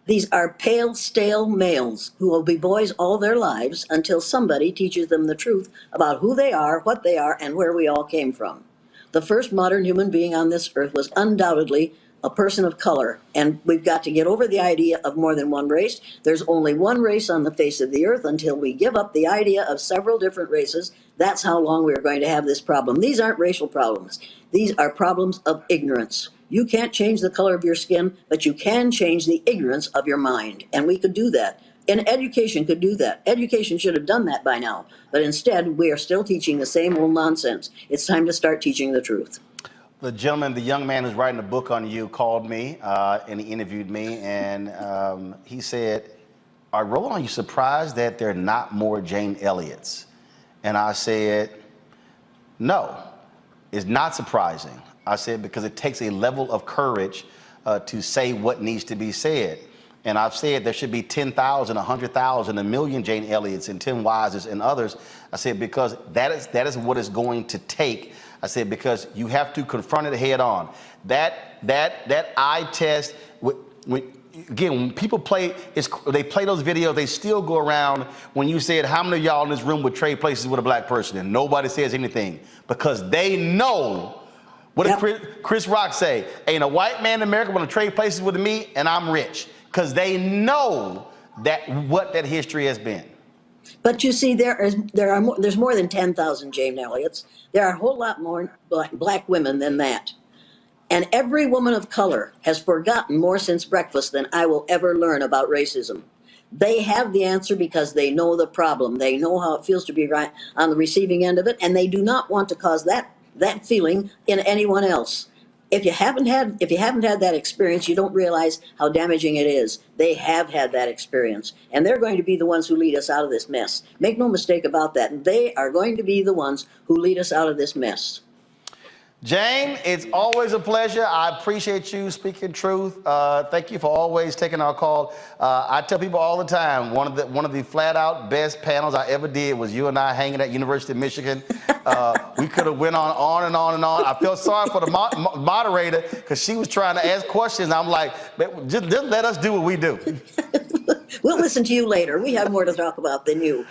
These are pale, stale males who will be boys all their lives until somebody teaches them the truth about who they are, what they are, and where we all came from. The first modern human being on this earth was undoubtedly a person of color, and we've got to get over the idea of more than one race. There's only one race on the face of the earth. Until we give up the idea of several different races, that's how long we're going to have this problem. These aren't racial problems. These are problems of ignorance. You can't change the color of your skin, but you can change the ignorance of your mind, and we could do that. And education could do that. Education should have done that by now, but instead we are still teaching the same old nonsense. It's time to start teaching the truth. The gentleman, the young man who's writing a book on you called me and he interviewed me, and he said, Roland, are you surprised that there are not more Jane Elliott's? And I said, no, it's not surprising. I said, because it takes a level of courage to say what needs to be said. And I've said there should be 10,000, 100,000, 1 million Jane Elliott's and 10 Wises and others. I said, because that is what it's going to take. I said, because you have to confront it head on. That eye test, again, when people they play those videos, they still go around when you said, how many of y'all in this room would trade places with a black person? And nobody says anything because they know. What did Chris Rock say? Ain't a white man in America want to trade places with me and I'm rich. Because they know what that history has been. But you see, there's more than 10,000 Jane Elliott's. There are a whole lot more black women than that. And every woman of color has forgotten more since breakfast than I will ever learn about racism. They have the answer because they know the problem. They know how it feels to be right on the receiving end of it, and they do not want to cause that feeling in anyone else. If you haven't had that experience, you don't realize how damaging it is. They have had that experience, and they're going to be the ones who lead us out of this mess. Make no mistake about that. They are going to be the ones who lead us out of this mess. Jane, it's always a pleasure. I appreciate you speaking truth. Thank you for always taking our call. I tell people all the time, one of the flat out best panels I ever did was you and I hanging at University of Michigan. We could have went on and on and on. I felt sorry for the moderator because she was trying to ask questions. I'm like, just let us do what we do. We'll listen to you later. We have more to talk about than you.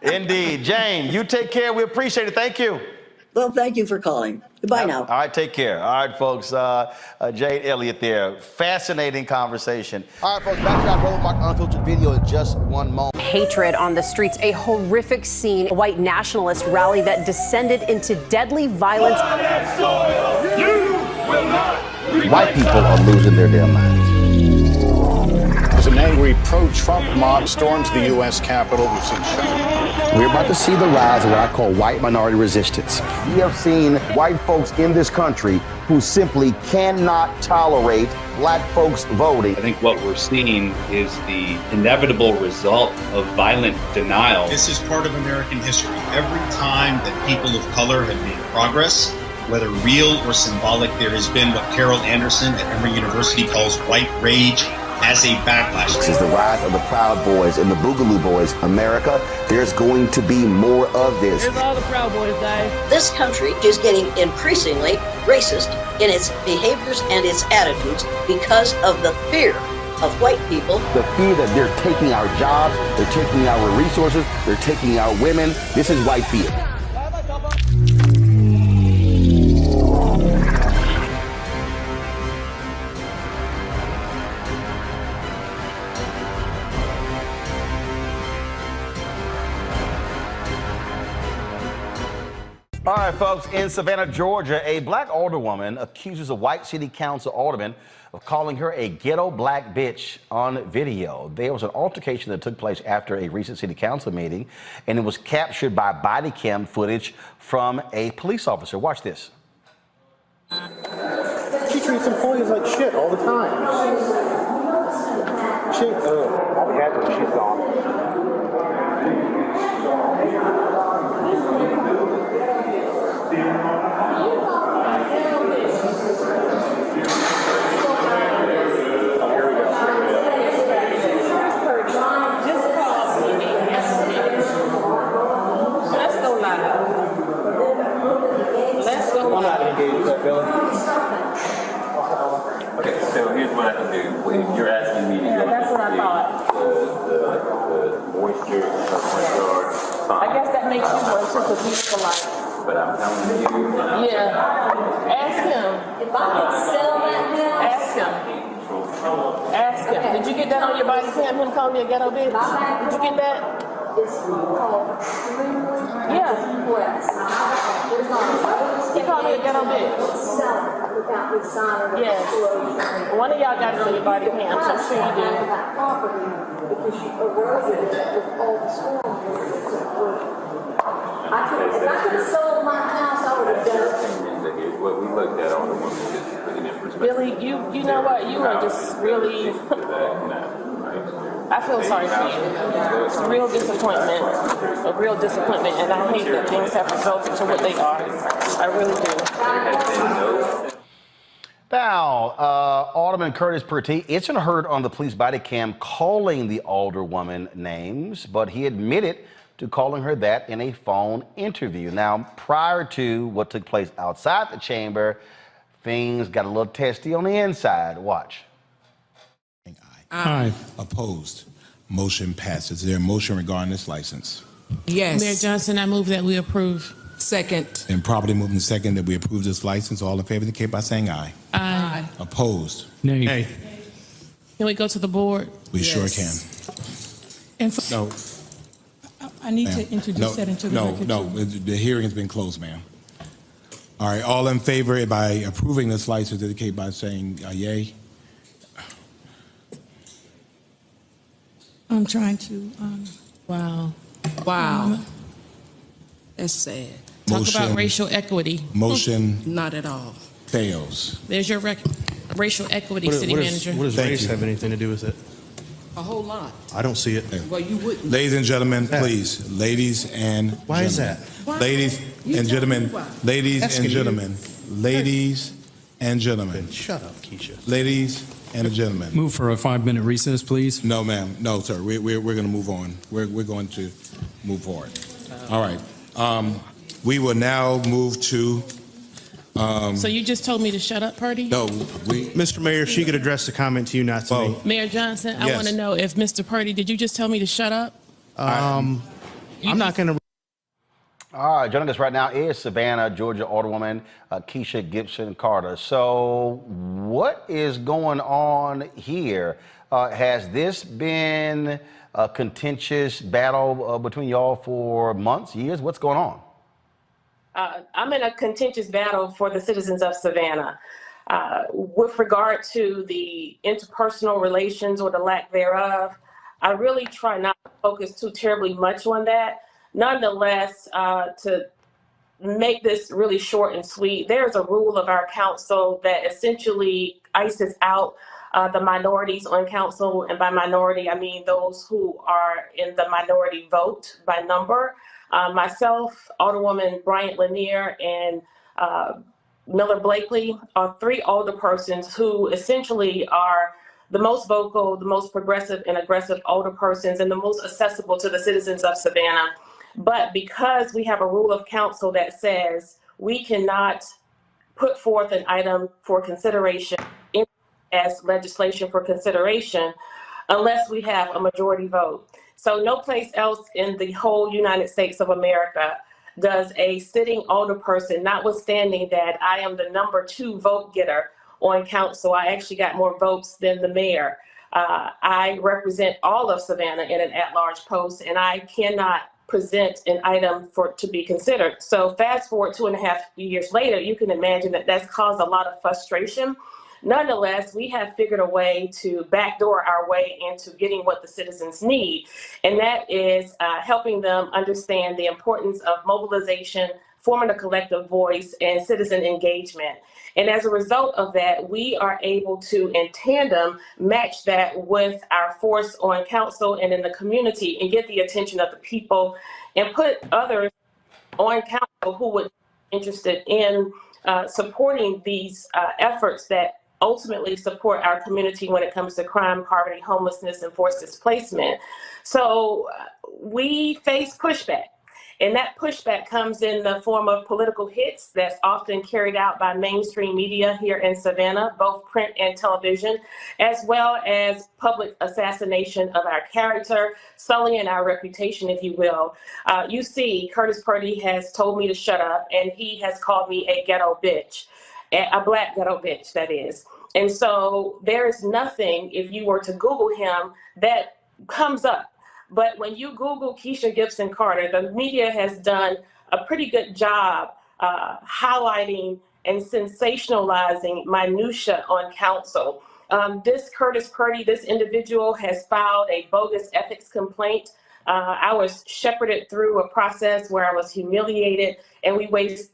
Indeed. Jane, you take care. We appreciate it. Thank you. Well, thank you for calling. Goodbye now. All right, take care. All right, folks. Jane Elliott there. Fascinating conversation. All right, folks. Back to our Roland Mark Unfiltered video in just one moment. Hatred on the streets, a horrific scene. A white nationalist rally that descended into deadly violence. White people are losing their damn minds. As an angry pro-Trump mob storms the U.S. Capitol, we've seen shots. We're about to see the rise of what I call white minority resistance. We have seen white folks in this country who simply cannot tolerate black folks voting. I think what we're seeing is the inevitable result of violent denial. This is part of American history. Every time that people of color have made progress, whether real or symbolic, there has been what Carol Anderson at Emory University calls white rage as a backlash. This is the rise of the Proud Boys and the Boogaloo Boys. America, there's going to be more of this. Here's all the Proud Boys, guys. This country is getting increasingly racist in its behaviors and its attitudes because of the fear of white people. The fear that they're taking our jobs, they're taking our resources, they're taking our women. This is white fear. All right, folks, in Savannah, Georgia, a black alderwoman accuses a white city council alderman of calling her a ghetto black bitch on video. There was an altercation that took place after a recent city council meeting, and it was captured by body cam footage from a police officer. Watch this. She treats employees like shit all the time. I'll be happy when she's gone. Okay, so here's what I can do. When you're asking me to go That's what I thought. the moisture in her front yard, fine. I guess that makes you more because he's polite. But I'm telling you, Yeah. Ask him. If I could sell that house. Ask him. Ask him. Did you get that on your body cam? Him calling me a ghetto bitch? Did you get that? Yeah. He called me a ghetto bitch. Yes. One of y'all got it on your body cam, so I'm sure you do. Because you eroded it with all the storm. If I could have sold my house, I would have done it. what we looked at on the woman, just putting in perspective. Billy, you know what? You are just really. I feel sorry for you. It's a real disappointment, and I hate that things have resulted to what they are. I really do. Now, Alderman Curtis Purty isn't heard on the police body cam calling the alderwoman names, but he admitted to calling her that in a phone interview. Now, prior to what took place outside the chamber, things got a little testy on the inside. Watch. Aye. Opposed. Motion passes. Is there a motion regarding this license? Yes. Mayor Johnson, I move that we approve. Second. And properly moving second that we approve this license. All in favor indicate by saying aye. Aye. Opposed. Nay. Can we go to the board? We sure can. And No. I need Ma'am. to introduce that into the record. No, the hearing has been closed, ma'am. All right, all in favor by approving this license indicate by saying yay. I'm trying to, Wow. That's sad. talk about racial equity. Motion Not at all. fails. There's your racial equity, city manager. What does race have anything to do with it? A whole lot. I don't see it. Well, you wouldn't. Ladies and gentlemen, please. Ladies and Why is gentlemen. Why? Ladies You and tell me gentlemen. why. Ladies Asking and you. gentlemen. Ladies and gentlemen. Shut up, Keisha. Ladies and gentlemen. Move for a 5-minute recess, please. No, ma'am. No, sir. We're going to move on. We're going to move forward. All right. We will now move to. So you just told me to shut up, Purdy? No, Mr. Mayor, if she could address the comment to you, not to me. Mayor Johnson, I Yes. want to know if Mr. Purdy, did you just tell me to shut up? I'm not going to. All right, joining us right now is Savannah, Georgia Alderwoman Keisha Gibson Carter. So what is going on here? Has this been a contentious battle between y'all for months, years? What's going on? I'm in a contentious battle for the citizens of Savannah. With regard to the interpersonal relations or the lack thereof, I really try not to focus too terribly much on that. Nonetheless, to make this really short and sweet, there's a rule of our council that essentially ices out the minorities on council. And by minority, I mean those who are in the minority vote by number. Myself, Alderwoman Bryant Lanier, and Miller Blakely are three older persons who essentially are the most vocal, the most progressive and aggressive older persons, and the most accessible to the citizens of Savannah. But because we have a rule of council that says we cannot put forth an item for consideration as legislation for consideration unless we have a majority vote. So no place else in the whole United States of America does a sitting older person, notwithstanding that I am the #2 vote getter on council. I actually got more votes than the mayor. I represent all of Savannah in an at-large post, and I cannot present an item to be considered. So fast forward 2.5 years later, you can imagine that that's caused a lot of frustration. Nonetheless, we have figured a way to backdoor our way into getting what the citizens need, and that is helping them understand the importance of mobilization, forming a collective voice, and citizen engagement. And as a result of that, we are able to, in tandem, match that with our force on council and in the community and get the attention of the people and put others on council who would be interested in supporting these efforts that ultimately support our community when it comes to crime, poverty, homelessness, and forced displacement. So we face pushback. And that pushback comes in the form of political hits that's often carried out by mainstream media here in Savannah, both print and television, as well as public assassination of our character, sullying our reputation, if you will. You see, Curtis Purdy has told me to shut up, and he has called me a ghetto bitch, a black ghetto bitch, that is. And so there is nothing, if you were to Google him, that comes up. But when you Google Keisha Gibson Carter, the media has done a pretty good job highlighting and sensationalizing minutia on council. This Curtis Purdy, this individual has filed a bogus ethics complaint. I was shepherded through a process where I was humiliated, and we wasted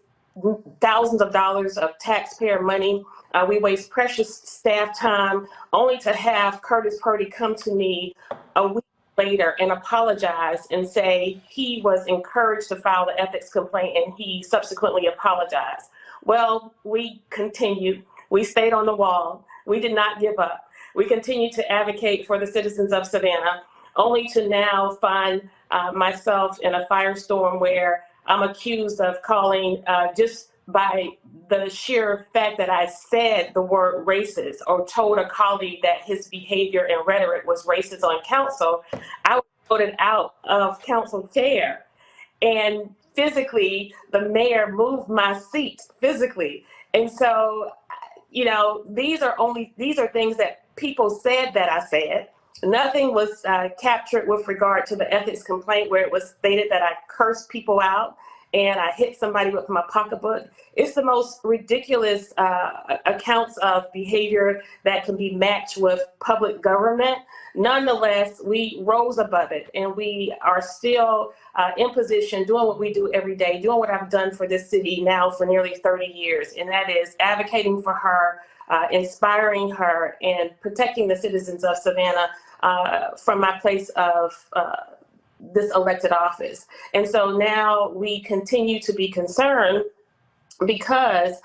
thousands of dollars of taxpayer money. We waste precious staff time only to have Curtis Purdy come to me a week later and apologize and say he was encouraged to file the ethics complaint, and he subsequently apologized. Well, we continued. We stayed on the wall. We did not give up. We continued to advocate for the citizens of Savannah, only to now find myself in a firestorm where I'm accused of calling, just by the sheer fact that I said the word racist or told a colleague that his behavior and rhetoric was racist on council, I was voted out of council chair. And physically, the mayor moved my seat physically. And so, you know, these are things that people said that I said. Nothing was captured with regard to the ethics complaint where it was stated that I cursed people out and I hit somebody with my pocketbook. It's the most ridiculous accounts of behavior that can be matched with public government. Nonetheless, we rose above it, and we are still in position doing what we do every day, doing what I've done for this city now for nearly 30 years, and that is advocating for her, inspiring her, and protecting the citizens of Savannah from my place of this elected office. And so now we continue to be concerned because,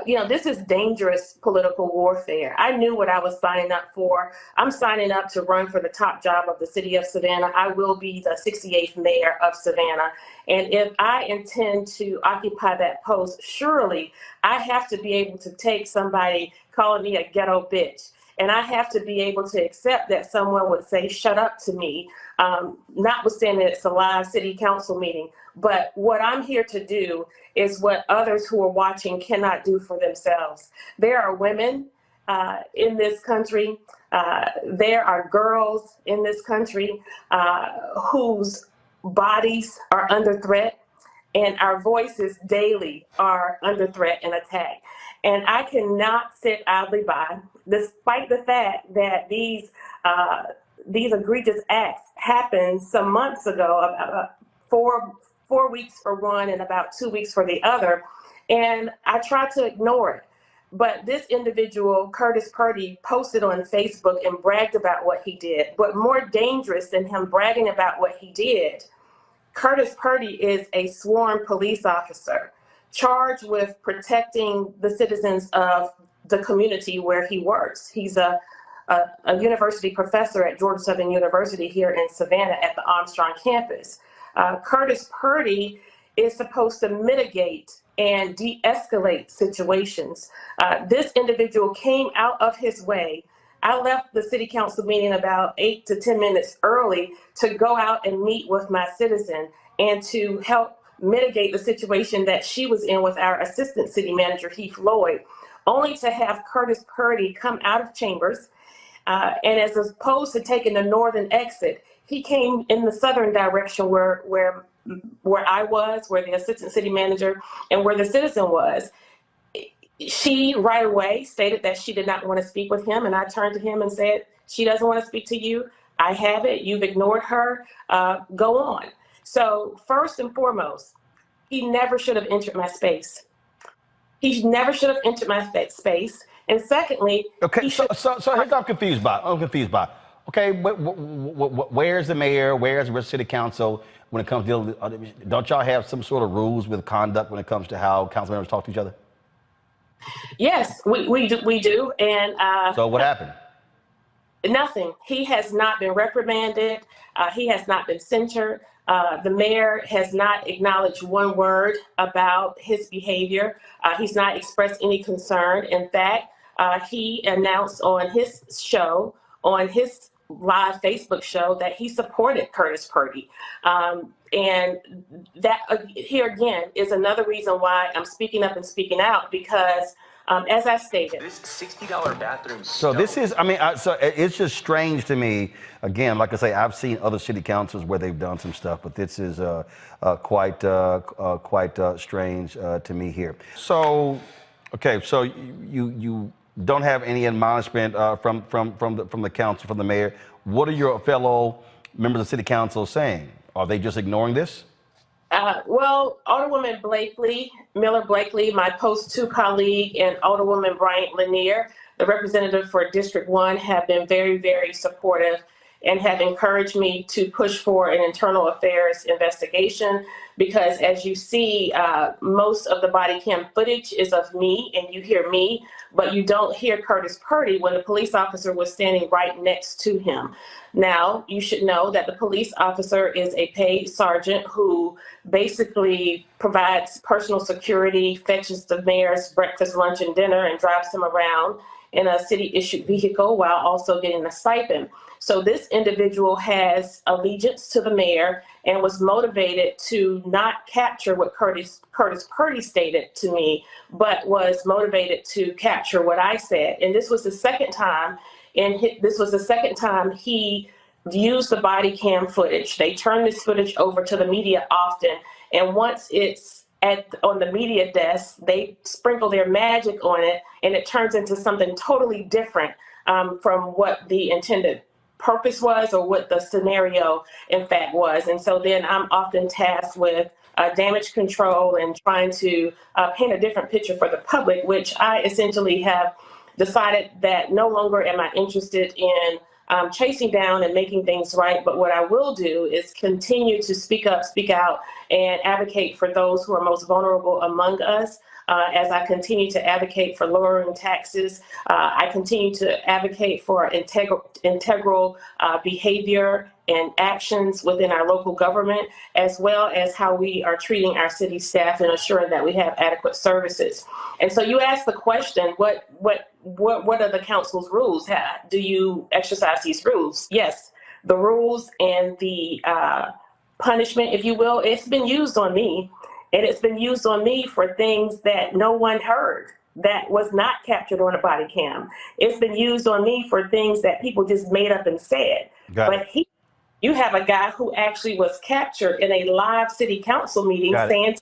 you know, this is dangerous political warfare. I knew what I was signing up for. I'm signing up to run for the top job of the city of Savannah. I will be the 68th mayor of Savannah. And if I intend to occupy that post, surely I have to be able to take somebody calling me a ghetto bitch. And I have to be able to accept that someone would say, shut up to me, notwithstanding it's a live city council meeting. But what I'm here to do is what others who are watching cannot do for themselves. There are women in this country, there are girls in this country whose bodies are under threat, and our voices daily are under threat and attack. And I cannot sit idly by, despite the fact that these egregious acts happened some months ago, four weeks for one and about 2 weeks for the other. And I tried to ignore it. But this individual, Curtis Purdy, posted on Facebook and bragged about what he did. But more dangerous than him bragging about what he did, Curtis Purdy is a sworn police officer charged with protecting the citizens of the community where he works. He's a university professor at Georgia Southern University here in Savannah at the Armstrong campus. Curtis Purdy is supposed to mitigate and de-escalate situations. This individual came out of his way. I left the city council meeting about 8 to 10 minutes early to go out and meet with my citizen and to help mitigate the situation that she was in with our assistant city manager, Heath Lloyd, only to have Curtis Purdy come out of chambers. And as opposed to taking the northern exit, he came in the southern direction where I was, where the assistant city manager and where the citizen was. She right away stated that she did not want to speak with him. And I turned to him and said, she doesn't want to speak to you. I have it. You've ignored her. Go on. So first and foremost, he never should have entered my space. He never should have entered my space. And secondly, okay. So here's what I'm confused by. Okay, where's the mayor? Where's the city council when it comes to don't y'all have some sort of rules with conduct when it comes to how council members talk to each other? Yes, we do. And so what happened? Nothing. He has not been reprimanded. He has not been censured. The mayor has not acknowledged one word about his behavior. He's not expressed any concern. In fact, he announced on his show, on his live Facebook show, that he supported Curtis Purdy. And that here again is another reason why I'm speaking up and speaking out, because as I stated, this $60 bathroom. So this is, so it's just strange to me. Again, like I say, I've seen other city councils where they've done some stuff, but this is quite strange to me here. So, okay, so you don't have any admonishment from the council, from the mayor. What are your fellow members of city council saying? Are they just ignoring this? Well, Alderwoman Miller Blakely, my Post 2 colleague, and Alderwoman Bryant Lanier, the representative for District 1, have been very, very supportive and have encouraged me to push for an internal affairs investigation, because as you see, most of the body cam footage is of me, and you hear me, but you don't hear Curtis Purdy when the police officer was standing right next to him. Now, you should know that the police officer is a paid sergeant who basically provides personal security, fetches the mayor's breakfast, lunch, and dinner, and drives him around in a city-issued vehicle while also getting a stipend. So this individual has allegiance to the mayor and was motivated to not capture what Curtis Purdy stated to me, but was motivated to capture what I said. And this was the second time, he used the body cam footage. They turn this footage over to the media often, and once it's on the media desk, they sprinkle their magic on it, and it turns into something totally different from what the intended purpose was or what the scenario in fact was. And so then I'm often tasked with damage control and trying to paint a different picture for the public, which I essentially have decided that no longer am I interested in chasing down and making things right. But what I will do is continue to speak up, speak out, and advocate for those who are most vulnerable among us. As I continue to advocate for lowering taxes, I continue to advocate for integral behavior and actions within our local government, as well as how we are treating our city staff and ensuring that we have adequate services. And so you asked the question, what are the council's rules? Do you exercise these rules? Yes, the rules and the punishment, if you will, it's been used on me. And it's been used on me for things that no one heard, that was not captured on a body cam. It's been used on me for things that people just made up and said. But you have a guy who actually was captured in a live city council meeting saying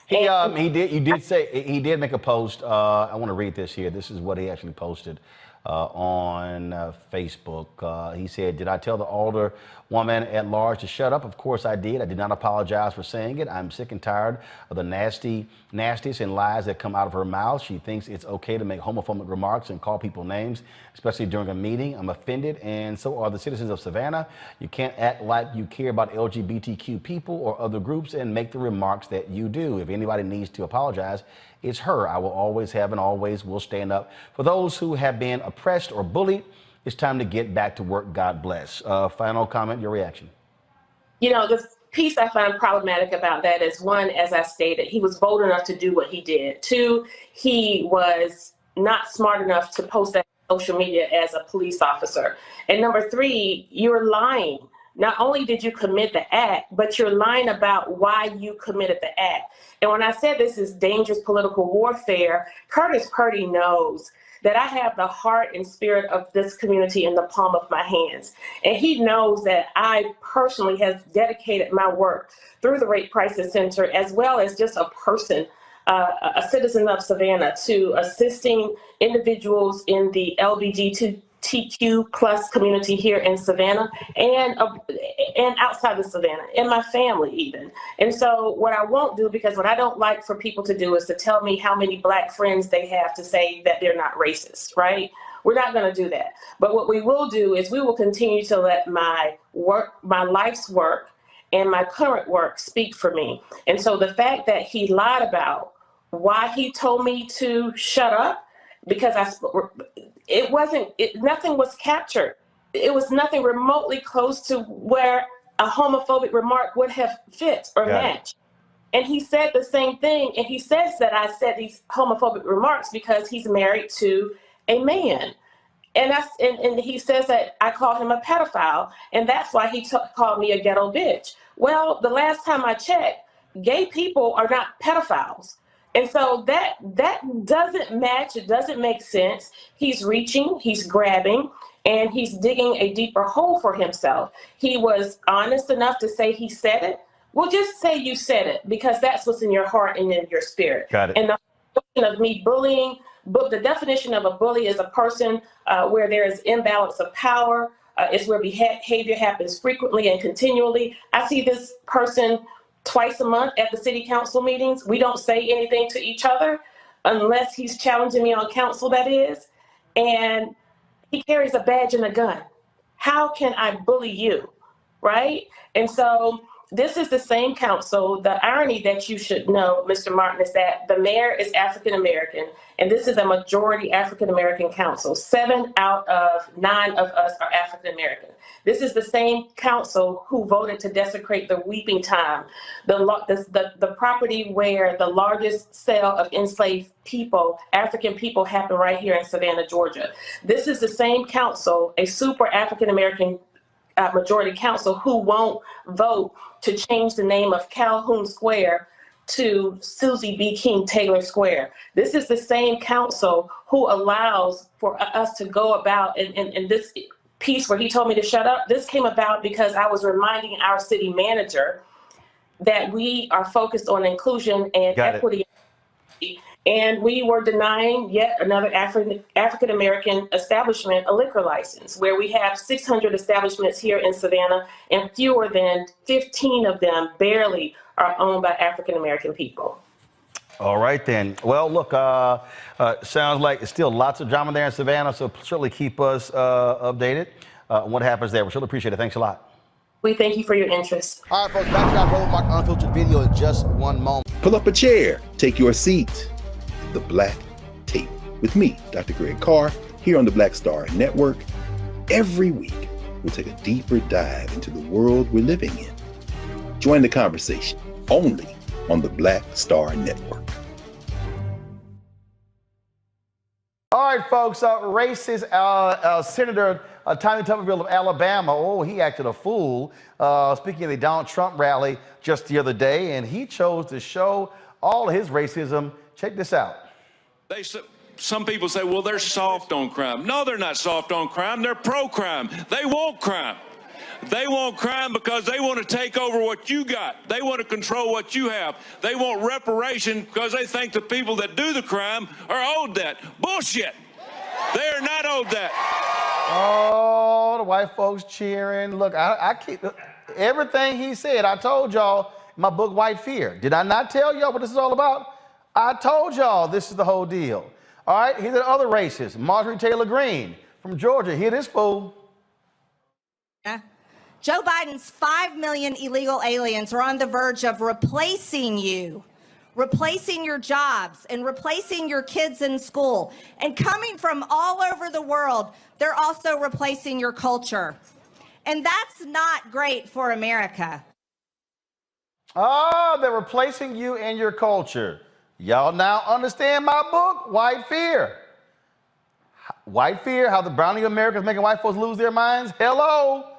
he did make a post. I want to read this here. This is what he actually posted. on Facebook. He said, did I tell the alder woman at large to shut up? Of course I did. I did not apologize for saying it. I'm sick and tired of the nasties and lies that come out of her mouth. She thinks it's okay to make homophobic remarks and call people names, especially during a meeting. I'm offended, and so are the citizens of Savannah. You can't act like you care about LGBTQ people or other groups and make the remarks that you do. If anybody needs to apologize, it's her. I will always have and always will stand up for those who have been oppressed or bullied. It's time to get back to work. God bless. Final comment, your reaction. You know, the piece I find problematic about that is, one, as I stated, he was bold enough to do what he did. Two, he was not smart enough to post that on social media as a police officer. And number three, you're lying. Not only did you commit the act, but you're lying about why you committed the act. And when I said this is dangerous political warfare, Curtis Purdy knows that I have the heart and spirit of this community in the palm of my hands. And he knows that I personally have dedicated my work through the Rape Crisis Center, as well as just a person, a citizen of Savannah, to assisting individuals in the LGBTQ plus community here in Savannah and outside of Savannah, and my family even. And so what I won't do, because what I don't like for people to do is to tell me how many Black friends they have to say that they're not racist, right? We're not going to do that. But what we will do is we will continue to let my work, my life's work, and my current work speak for me. And so the fact that he lied about why he told me to shut up, because nothing was captured. It was nothing remotely close to where a homophobic remark would have fit or matched. And he said the same thing. And he says that I said these homophobic remarks because he's married to a man. And he says that I called him a pedophile, and that's why he called me a ghetto bitch. Well, the last time I checked, gay people are not pedophiles. And so that doesn't match. It doesn't make sense. He's reaching, he's grabbing, and he's digging a deeper hole for himself. He was honest enough to say he said it. Well, just say you said it, because that's what's in your heart and in your spirit. Got it. And the definition of me bullying, the definition of a bully is a person where there is imbalance of power. It's where behavior happens frequently and continually. I see this person twice a month at the city council meetings. We don't say anything to each other unless he's challenging me on council, that is. And he carries a badge and a gun. How can I bully you, right? And so this is the same council. The irony that you should know, Mr. Martin, is that the mayor is African-American, and this is a majority African-American council. 7 out of 9 of us are African-American. This is the same council who voted to desecrate the weeping time, the property where the largest sale of enslaved people, African people, happened right here in Savannah, Georgia. This is the same council, a super African-American majority council, who won't vote to change the name of Calhoun Square to Susie B. King Taylor Square. This is the same council who allows for us to go about, and this piece where he told me to shut up, this came about because I was reminding our city manager that we are focused on inclusion and equity. And we were denying yet another African-American establishment a liquor license, where we have 600 establishments here in Savannah, and fewer than 15 of them barely are owned by African-American people. All right, then. Well, look, sounds like it's still lots of drama there in Savannah, so certainly keep us updated on what happens there. We really appreciate it. Thanks a lot. We thank you for your interest. All right, folks, back to our Roland Martin Unfiltered video in just one moment. Pull up a chair, take your seat. The Black Tape with me, Dr. Greg Carr, here on the Black Star Network. Every week, we'll take a deeper dive into the world we're living in. Join the conversation only on the Black Star Network. All right, folks, racist Senator Tommy Tuberville of Alabama, he acted a fool speaking at the Donald Trump rally just the other day, and he chose to show all of his racism. Check this out. Some people say, well, they're soft on crime. No, they're not soft on crime. They're pro-crime. They want crime. They want crime because they want to take over what you got. They want to control what you have. They want reparation because they think the people that do the crime are owed that. Bullshit. They are not owed that. Oh, the white folks cheering. Look, I keep everything he said. I told y'all in my book, White Fear. Did I not tell y'all what this is all about? I told y'all this is the whole deal. All right, here's the other racist, Marjorie Taylor Greene from Georgia. Hear this fool. Joe Biden's 5 million illegal aliens are on the verge of replacing you, replacing your jobs, and replacing your kids in school. And coming from all over the world, they're also replacing your culture. And that's not great for America. Oh, they're replacing you and your culture. Y'all now understand my book, White Fear. White Fear, how the browning of America is making white folks lose their minds. Hello.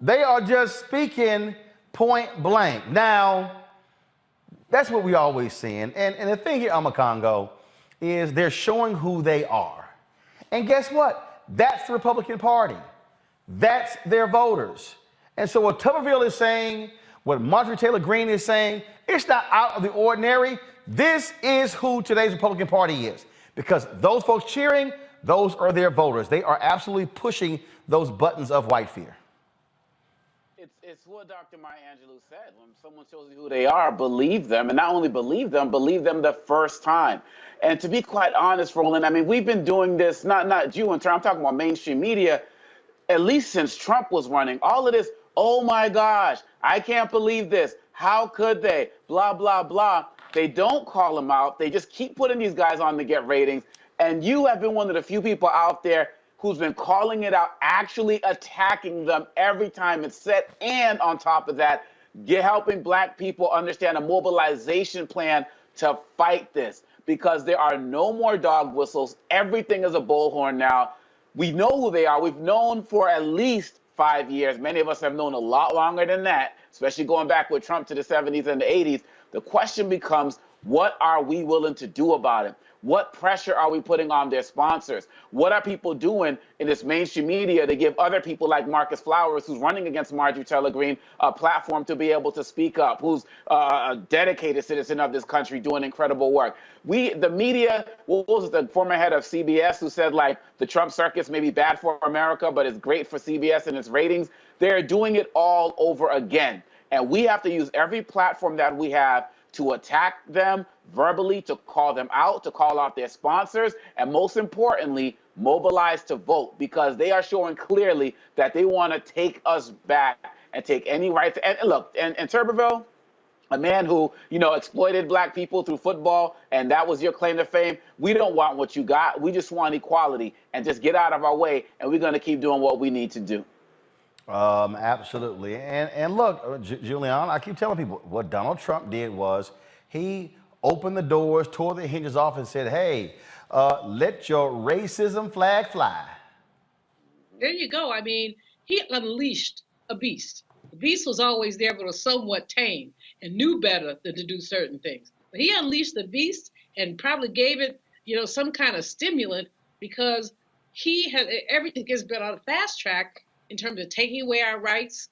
They are just speaking point blank. Now, that's what we always seeing. And the thing here, Congo, is they're showing who they are. And guess what? That's the Republican Party. That's their voters. And so what Tuberville is saying, what Marjorie Taylor Greene is saying, it's not out of the ordinary. This is who today's Republican Party is. Because those folks cheering, those are their voters. They are absolutely pushing those buttons of white fear. It's what Dr. Maya Angelou said. When someone shows you who they are, believe them. And not only believe them the first time. And to be quite honest, Roland, I mean, we've been doing this, not you in turn, I'm talking about mainstream media, at least since Trump was running. All of this, oh my gosh, I can't believe this. How could they? Blah, blah, blah. They don't call them out. They just keep putting these guys on to get ratings. And you have been one of the few people out there who's been calling it out, actually attacking them every time it's said. And on top of that, helping black people understand a mobilization plan to fight this. Because there are no more dog whistles. Everything is a bullhorn now. We know who they are. We've known for at least 5 years. Many of us have known a lot longer than that, especially going back with Trump to the 70s and the 80s. The question becomes, what are we willing to do about it? What pressure are we putting on their sponsors? What are people doing in this mainstream media to give other people like Marcus Flowers, who's running against Marjorie Taylor Greene, a platform to be able to speak up, who's a dedicated citizen of this country doing incredible work? The media, what was the former head of CBS who said, like, the Trump circus may be bad for America, but it's great for CBS and its ratings? They're doing it all over again. And we have to use every platform that we have to attack them verbally, to call them out, to call out their sponsors, and most importantly, mobilize to vote, because they are showing clearly that they want to take us back and take any rights. And look, and Tuberville, a man who, exploited black people through football, and that was your claim to fame. We don't want what you got. We just want equality, and just get out of our way, and we're going to keep doing what we need to do. Absolutely. And look, Julian, I keep telling people what Donald Trump did was he opened the doors, tore the hinges off, and said, hey, let your racism flag fly. There you go. I mean, he unleashed a beast. The beast was always there, but was somewhat tame and knew better than to do certain things. But he unleashed the beast and probably gave it, some kind of stimulant, because he had everything has been on a fast track in terms of taking away our rights,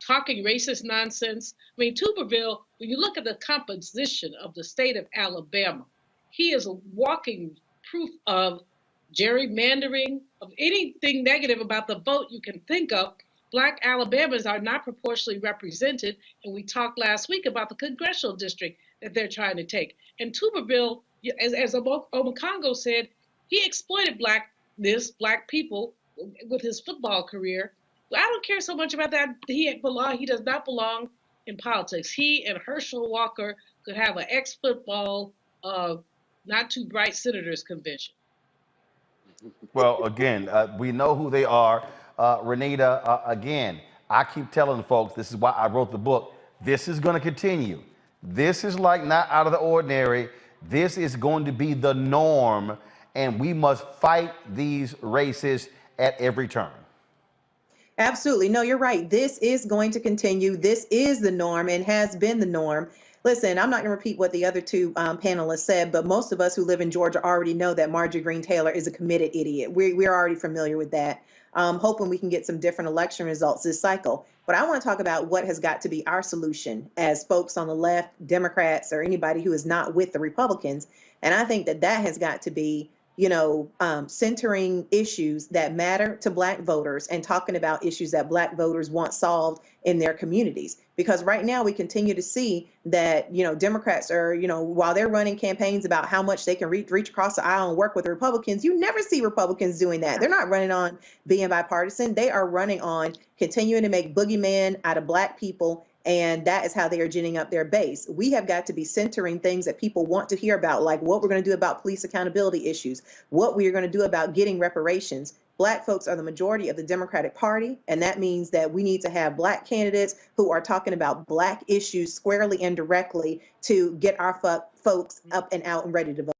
talking racist nonsense. I mean, Tuberville, when you look at the composition of the state of Alabama, he is a walking proof of gerrymandering, of anything negative about the vote you can think of. Black Alabamans are not proportionally represented, and we talked last week about the congressional district that they're trying to take. And Tuberville, as Obakongo said, he exploited black people with his football career. I don't care so much about that. He does not belong in politics. He and Herschel Walker could have an ex-football, not too bright senators convention. Well, again, we know who they are. Renita, again, I keep telling folks, this is why I wrote the book. This is going to continue. This is like not out of the ordinary. This is going to be the norm, and we must fight these racists at every turn. Absolutely. No, you're right. This is going to continue. This is the norm and has been the norm. Listen, I'm not going to repeat what the other two panelists said, but most of us who live in Georgia already know that Marjorie Greene Taylor is a committed idiot. We're already familiar with that. Hoping we can get some different election results this cycle. But I want to talk about what has got to be our solution as folks on the left, Democrats, or anybody who is not with the Republicans. And I think that has got to be, centering issues that matter to Black voters and talking about issues that Black voters want solved in their communities. Because right now we continue to see that, Democrats are, while they're running campaigns about how much they can reach across the aisle and work with Republicans, you never see Republicans doing that. They're not running on being bipartisan. They are running on continuing to make boogeymen out of Black people. And that is how they are ginning up their base. We have got to be centering things that people want to hear about, like what we're going to do about police accountability issues, what we are going to do about getting reparations. Black folks are the majority of the Democratic Party, and that means that we need to have Black candidates who are talking about Black issues squarely and directly to get our folks up and out and ready to vote.